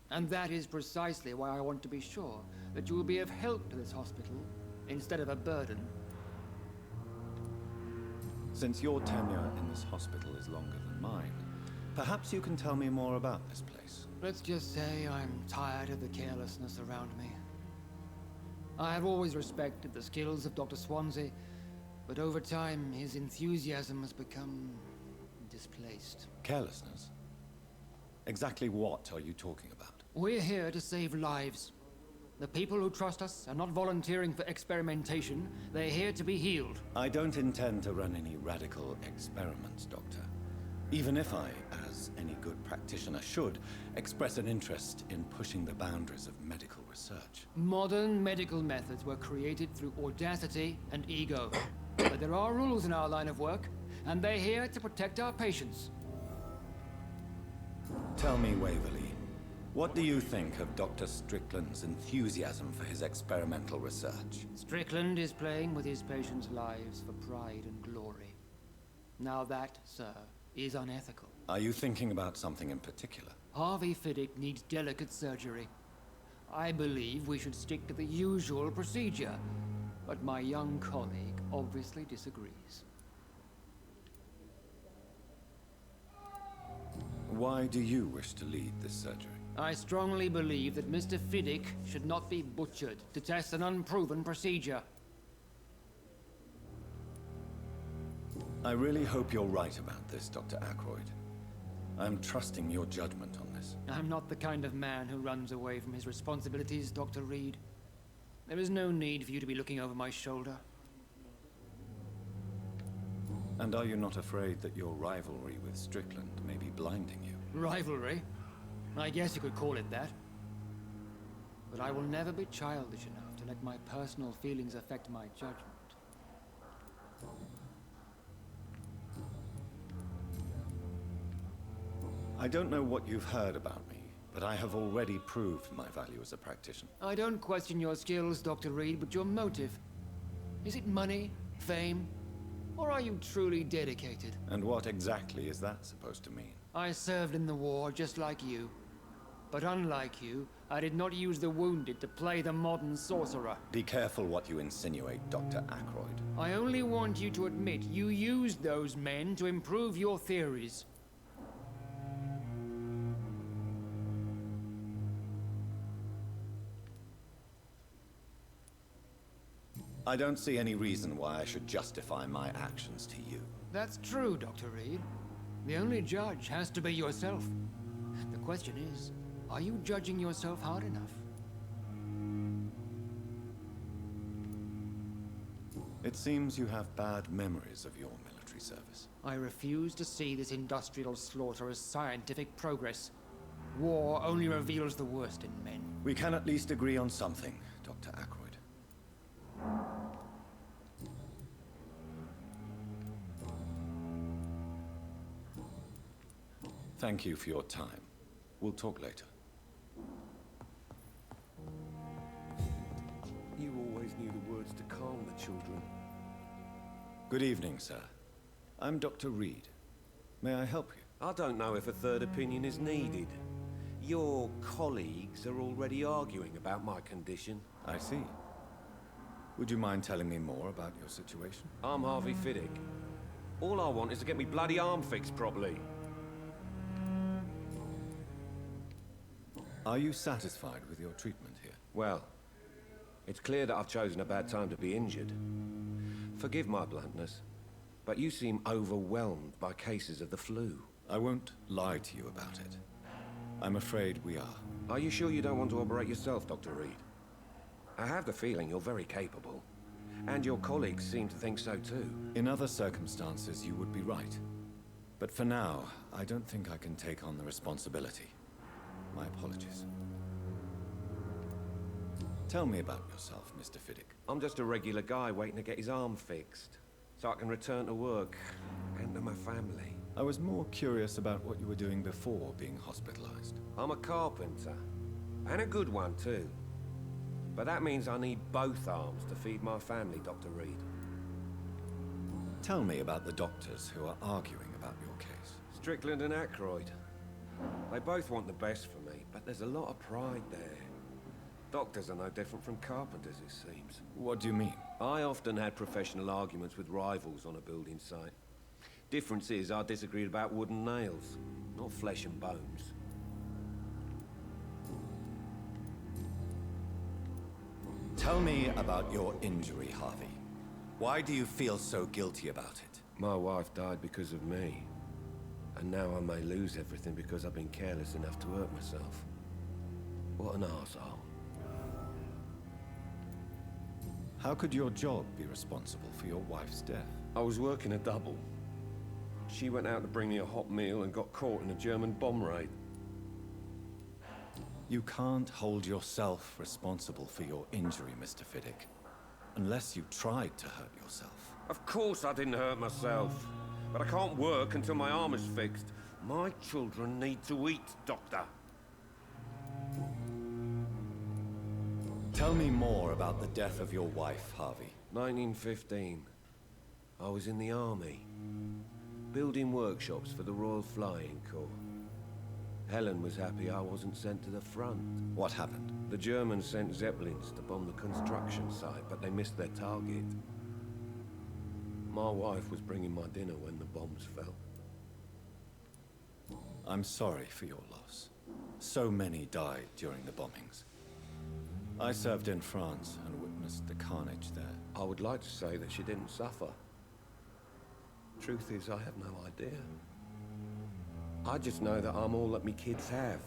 Speaker 15: And that is precisely why I want to be sure that you will be of help to this hospital, instead of a burden.
Speaker 6: Since your tenure in this hospital is longer than mine, perhaps you can tell me more about this place.
Speaker 15: Let's just say I'm tired of the carelessness around me. I have always respected the skills of Dr. Swansea, but over time, his enthusiasm has become displaced.
Speaker 6: Carelessness? Exactly what are you talking about?
Speaker 15: We're here to save lives. The people who trust us are not volunteering for experimentation. They're here to be healed.
Speaker 6: I don't intend to run any radical experiments, Doctor. Even if I, as any good practitioner should, express an interest in pushing the boundaries of medical research.
Speaker 15: Modern medical methods were created through audacity and ego. But there are rules in our line of work, and they're here to protect our patients.
Speaker 6: Tell me, Waverly, what do you think of Dr. Strickland's enthusiasm for his experimental research?
Speaker 15: Strickland is playing with his patients' lives for pride and glory. Now that, sir, is unethical.
Speaker 6: Are you thinking about something in particular?
Speaker 15: Harvey Fiddick needs delicate surgery. I believe we should stick to the usual procedure, but my young colleague obviously disagrees.
Speaker 6: Why do you wish to lead this surgery?
Speaker 15: I strongly believe that Mr. Fiddick should not be butchered to test an unproven procedure.
Speaker 6: I really hope you're right about this, Dr. Ackroyd. I'm trusting your judgment on this.
Speaker 15: I'm not the kind of man who runs away from his responsibilities, Dr. Reed. There is no need for you to be looking over my shoulder.
Speaker 6: And are you not afraid that your rivalry with Strickland may be blinding you?
Speaker 15: Rivalry? I guess you could call it that. But I will never be childish enough to let my personal feelings affect my judgment.
Speaker 6: I don't know what you've heard about me, but I have already proved my value as a practitioner.
Speaker 15: I don't question your skills, Dr. Reed, but your motive. Is it money, fame, or are you truly dedicated?
Speaker 6: And what exactly is that supposed to mean?
Speaker 15: I served in the war just like you. But unlike you, I did not use the wounded to play the modern sorcerer.
Speaker 6: Be careful what you insinuate, Dr. Ackroyd.
Speaker 15: I only want you to admit you used those men to improve your theories.
Speaker 6: I don't see any reason why I should justify my actions to you.
Speaker 15: That's true, Dr. Reed. The only judge has to be yourself. The question is, are you judging yourself hard enough?
Speaker 6: It seems you have bad memories of your military service.
Speaker 15: I refuse to see this industrial slaughter as scientific progress. War only reveals the worst in men.
Speaker 6: We can at least agree on something, Dr. Ackroyd. Thank you for your time. We'll talk later.
Speaker 8: You always knew the words to calm the children.
Speaker 6: Good evening, sir. I'm Dr. Reed. May I help you?
Speaker 8: I don't know if a third opinion is needed. Your colleagues are already arguing about my condition.
Speaker 6: I see. Would you mind telling me more about your situation?
Speaker 8: I'm Harvey Fiddick.
Speaker 19: All I want is to get me bloody arm fixed properly.
Speaker 6: Are you satisfied with your treatment here?
Speaker 19: Well, it's clear that I've chosen a bad time to be injured. Forgive my bluntness, but you seem overwhelmed by cases of the flu.
Speaker 6: I won't lie to you about it. I'm afraid we are.
Speaker 19: Are you sure you don't want to operate yourself, Dr. Reed? I have the feeling you're very capable, and your colleagues seem to think so too.
Speaker 6: In other circumstances, you would be right. But for now, I don't think I can take on the responsibility. My apologies. Tell me about yourself, Mr. Fiddick.
Speaker 19: I'm just a regular guy waiting to get his arm fixed, so I can return to work and to my family.
Speaker 6: I was more curious about what you were doing before being hospitalized.
Speaker 19: I'm a carpenter, and a good one too. But that means I need both arms to feed my family, Dr. Reed.
Speaker 6: Tell me about the doctors who are arguing about your case.
Speaker 19: Strickland and Aykroyd. They both want the best for me, but there's a lot of pride there. Doctors are no different from carpenters, it seems.
Speaker 6: What do you mean?
Speaker 19: I often had professional arguments with rivals on a building site. Difference is, I disagreed about wooden nails, not flesh and bones.
Speaker 6: Tell me about your injury, Harvey. Why do you feel so guilty about it?
Speaker 19: My wife died because of me. And now I may lose everything because I've been careless enough to hurt myself. What an arsehole.
Speaker 6: How could your job be responsible for your wife's death?
Speaker 19: I was working a double. She went out to bring me a hot meal and got caught in a German bomb raid.
Speaker 6: You can't hold yourself responsible for your injury, Mr. Fiddick. Unless you tried to hurt yourself.
Speaker 19: Of course I didn't hurt myself. But I can't work until my arm is fixed. My children need to eat, Doctor.
Speaker 6: Tell me more about the death of your wife, Harvey.
Speaker 19: 1915. I was in the army. Building workshops for the Royal Flying Corps. Helen was happy I wasn't sent to the front.
Speaker 6: What happened?
Speaker 19: The Germans sent Zeppelins to bomb the construction site, but they missed their target. My wife was bringing my dinner when the bombs fell.
Speaker 6: I'm sorry for your loss. So many died during the bombings. I served in France and witnessed the carnage there.
Speaker 19: I would like to say that she didn't suffer. Truth is, I have no idea. I just know that I'm all that me kids have.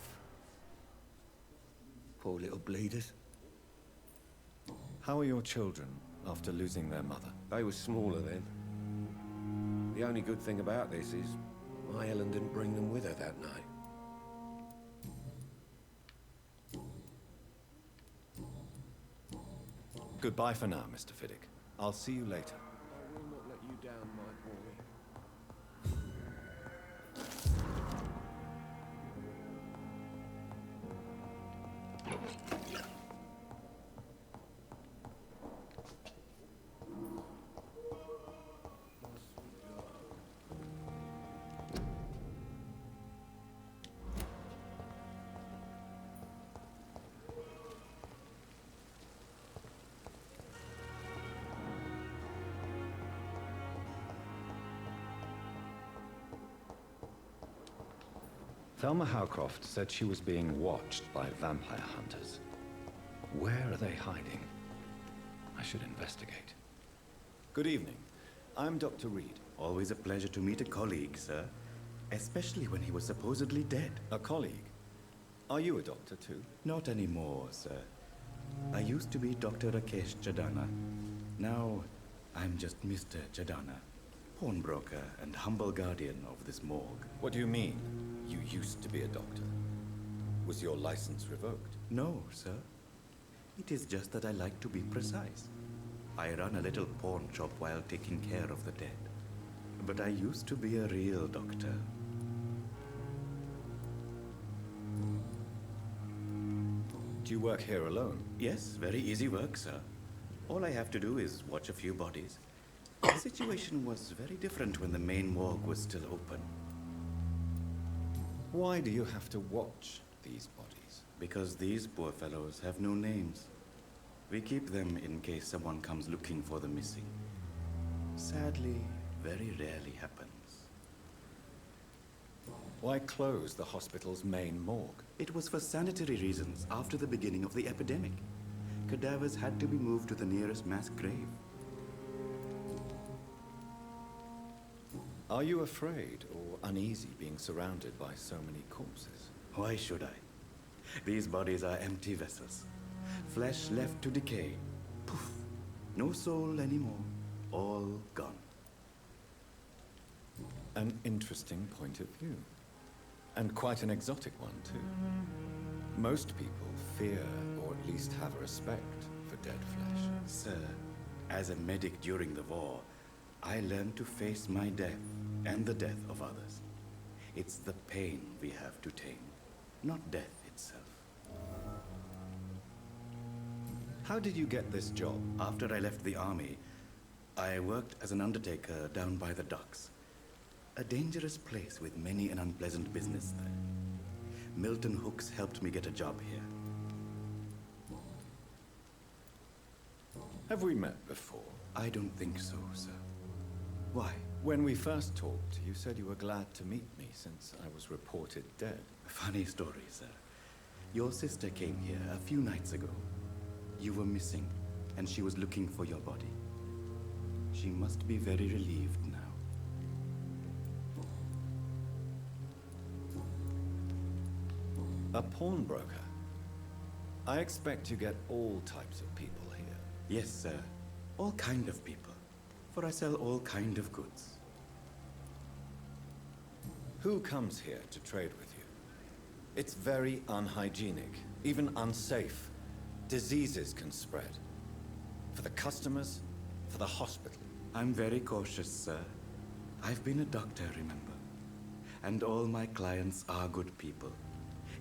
Speaker 19: Poor little bleeders.
Speaker 6: How are your children after losing their mother?
Speaker 19: They were smaller then. The only good thing about this is my Helen didn't bring them with her that night.
Speaker 6: Goodbye for now, Mr. Fiddick. I'll see you later.
Speaker 19: I will not let you down, my boy.
Speaker 6: Thelma Howcroft said she was being watched by vampire hunters. Where are they hiding? I should investigate. Good evening. I'm Dr. Reed.
Speaker 20: Always a pleasure to meet a colleague, sir. Especially when he was supposedly dead.
Speaker 6: A colleague? Are you a doctor too?
Speaker 20: Not anymore, sir. I used to be Dr. Rakesh Chadana. Now, I'm just Mr. Chadana, pawnbroker and humble guardian of this morgue.
Speaker 6: What do you mean? You used to be a doctor. Was your license revoked?
Speaker 20: No, sir. It is just that I like to be precise. I run a little pawn shop while taking care of the dead. But I used to be a real doctor.
Speaker 6: Do you work here alone?
Speaker 20: Yes, very easy work, sir. All I have to do is watch a few bodies. The situation was very different when the main morgue was still open.
Speaker 6: Why do you have to watch these bodies?
Speaker 20: Because these poor fellows have no names. We keep them in case someone comes looking for the missing. Sadly, very rarely happens.
Speaker 6: Why close the hospital's main morgue?
Speaker 20: It was for sanitary reasons after the beginning of the epidemic. Cadavers had to be moved to the nearest mass grave.
Speaker 6: Are you afraid or uneasy being surrounded by so many corpses?
Speaker 20: Why should I? These bodies are empty vessels. Flesh left to decay. Poof. No soul anymore. All gone.
Speaker 6: An interesting point of view. And quite an exotic one, too. Most people fear, or at least have respect, for dead flesh.
Speaker 20: Sir, as a medic during the war, I learned to face my death and the death of others. It's the pain we have to tame, not death itself.
Speaker 6: How did you get this job?
Speaker 20: After I left the army, I worked as an undertaker down by the docks. A dangerous place with many an unpleasant business there. Milton Hooks helped me get a job here.
Speaker 6: Have we met before?
Speaker 20: I don't think so, sir. Why?
Speaker 6: When we first talked, you said you were glad to meet me since I was reported dead.
Speaker 20: Funny story, sir. Your sister came here a few nights ago. You were missing, and she was looking for your body. She must be very relieved now.
Speaker 6: A pawnbroker? I expect you get all types of people here.
Speaker 20: Yes, sir. All kind of people. For I sell all kind of goods.
Speaker 6: Who comes here to trade with you? It's very unhygienic, even unsafe. Diseases can spread. For the customers, for the hospital.
Speaker 20: I'm very cautious, sir. I've been a doctor, remember? And all my clients are good people.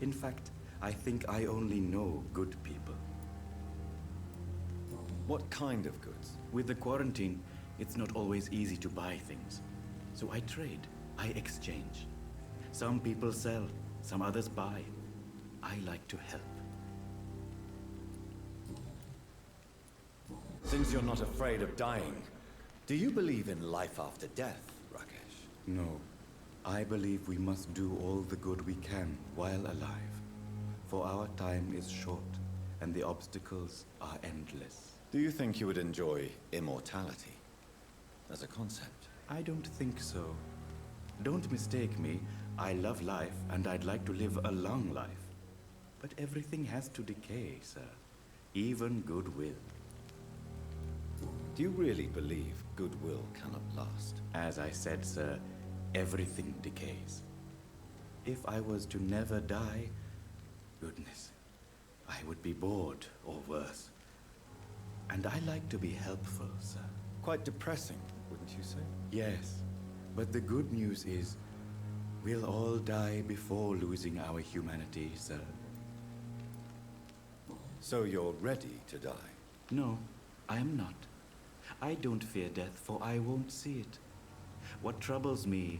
Speaker 20: In fact, I think I only know good people.
Speaker 6: What kind of goods?
Speaker 20: With the quarantine, it's not always easy to buy things. So I trade, I exchange. Some people sell, some others buy. I like to help.
Speaker 6: Since you're not afraid of dying, do you believe in life after death, Rakesh?
Speaker 20: No. I believe we must do all the good we can while alive. For our time is short, and the obstacles are endless.
Speaker 6: Do you think you would enjoy immortality as a concept?
Speaker 20: I don't think so. Don't mistake me. I love life, and I'd like to live a long life. But everything has to decay, sir. Even goodwill.
Speaker 6: Do you really believe goodwill cannot last?
Speaker 20: As I said, sir, everything decays. If I was to never die, goodness, I would be bored or worse. And I like to be helpful, sir.
Speaker 6: Quite depressing, wouldn't you say?
Speaker 20: Yes, but the good news is, we'll all die before losing our humanity, sir.
Speaker 6: So you're ready to die?
Speaker 20: No, I am not. I don't fear death, for I won't see it. What troubles me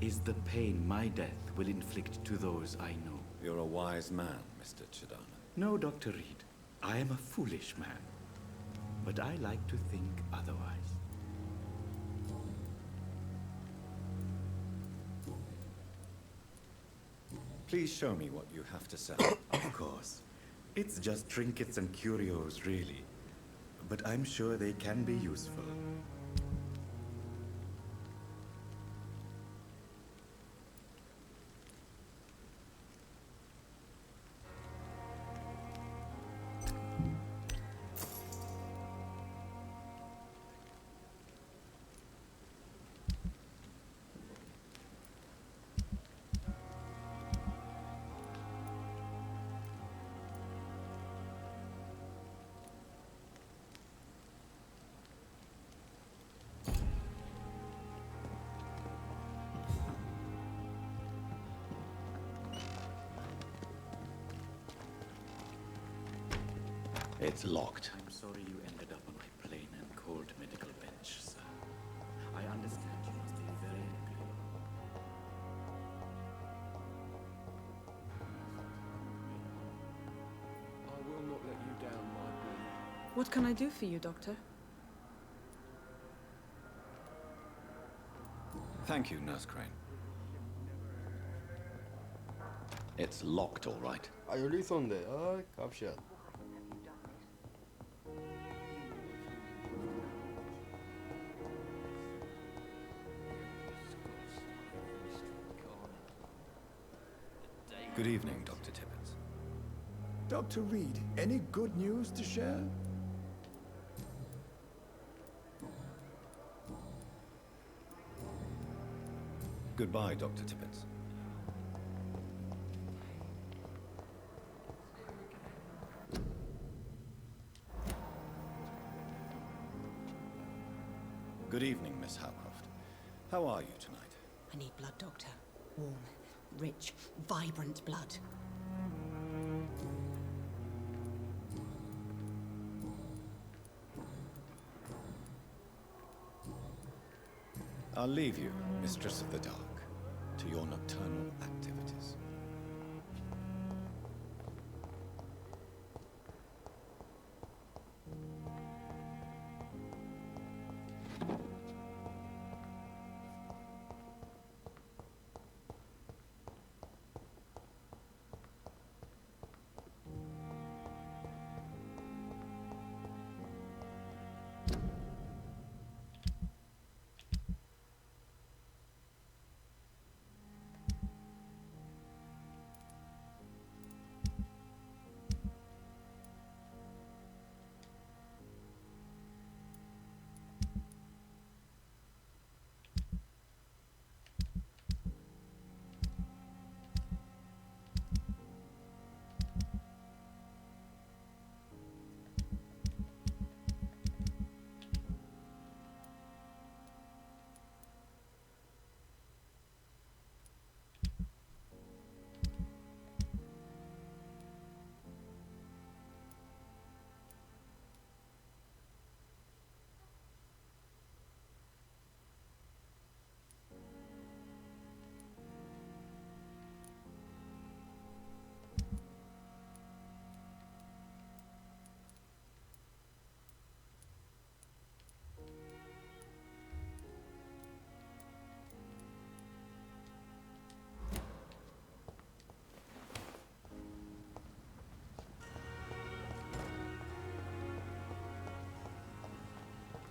Speaker 20: is the pain my death will inflict to those I know.
Speaker 6: You're a wise man, Mr. Chidana.
Speaker 20: No, Dr. Reed. I am a foolish man. But I like to think otherwise.
Speaker 6: Please show me what you have to sell.
Speaker 20: Of course. It's just trinkets and curios, really. But I'm sure they can be useful.
Speaker 6: It's locked.
Speaker 20: I'm sorry you ended up on my plain and cold medical bench, sir. I understand you must be very angry.
Speaker 12: I will not let you down, my boy.
Speaker 11: What can I do for you, Doctor?
Speaker 6: Thank you, Nurse Crane. It's locked, all right.
Speaker 2: 아 열려 있었는데. 아 값이야.
Speaker 6: Good evening, Dr. Tibbets.
Speaker 14: Dr. Reed, any good news to share?
Speaker 6: Goodbye, Dr. Tibbets. Good evening, Miss Howcroft. How are you tonight?
Speaker 10: I need blood, Doctor. Warm, rich, vibrant blood.
Speaker 6: I'll leave you, Mistress of the Dark, to your nocturnal activities.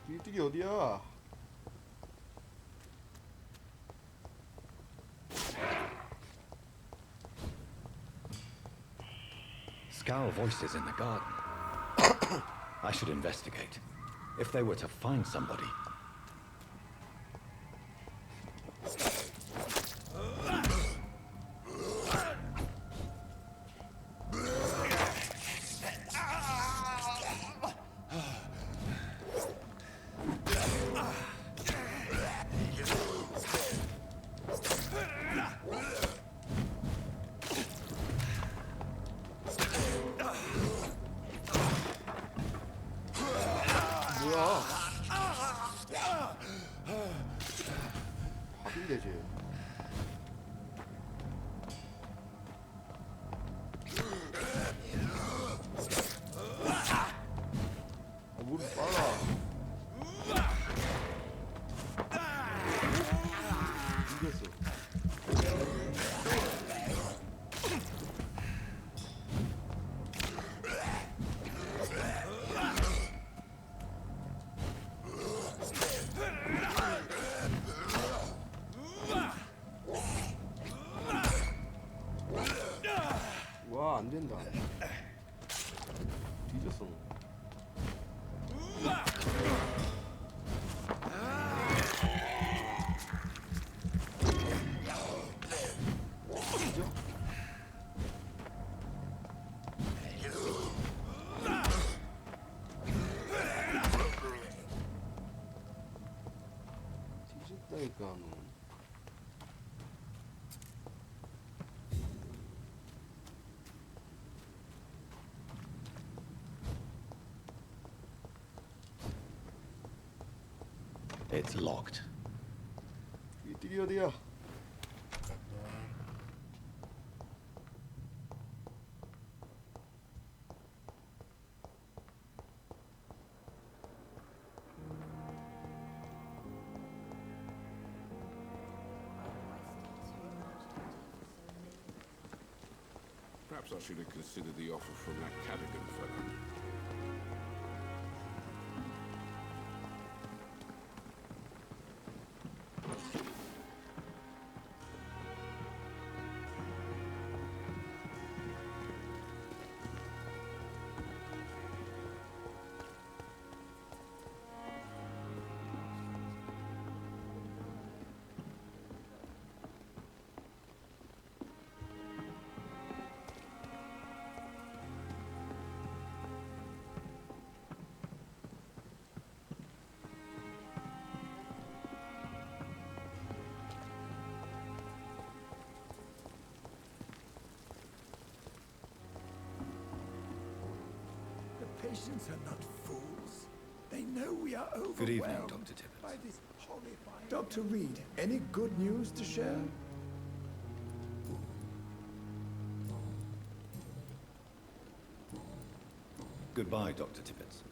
Speaker 2: 이들이 어디야?
Speaker 6: Scowl voices in the garden. I should investigate. If they were to find somebody.
Speaker 2: 밥인데 쟤. 아, 물이 빨라. 이겼어. 와, 안 된다. 뒤졌어. 뒤졌다니까 너.
Speaker 6: It's locked.
Speaker 2: 이들이 어디야?
Speaker 13: Perhaps I should have considered the offer from that Cadigan fellow.
Speaker 14: Patients are not fools. They know we are overwhelmed.
Speaker 6: Good evening, Dr. Tippett.
Speaker 14: By this horrifying... Dr. Reed, any good news to share?
Speaker 6: Goodbye, Dr. Tippett.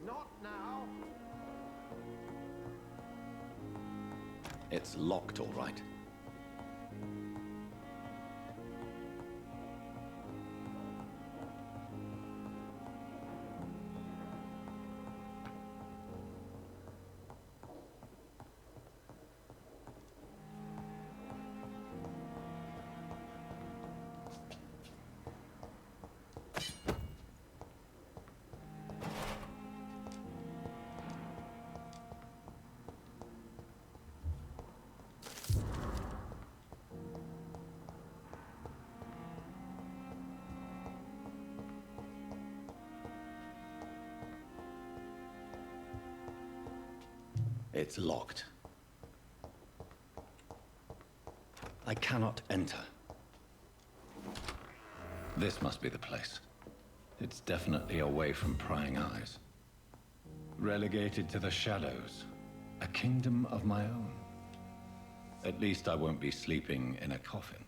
Speaker 9: Not now.
Speaker 6: It's locked, all right. It's locked. I cannot enter. This must be the place. It's definitely away from prying eyes. Relegated to the shadows. A kingdom of my own. At least I won't be sleeping in a coffin.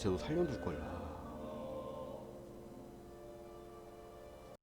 Speaker 2: 쟤도 살려둘 걸.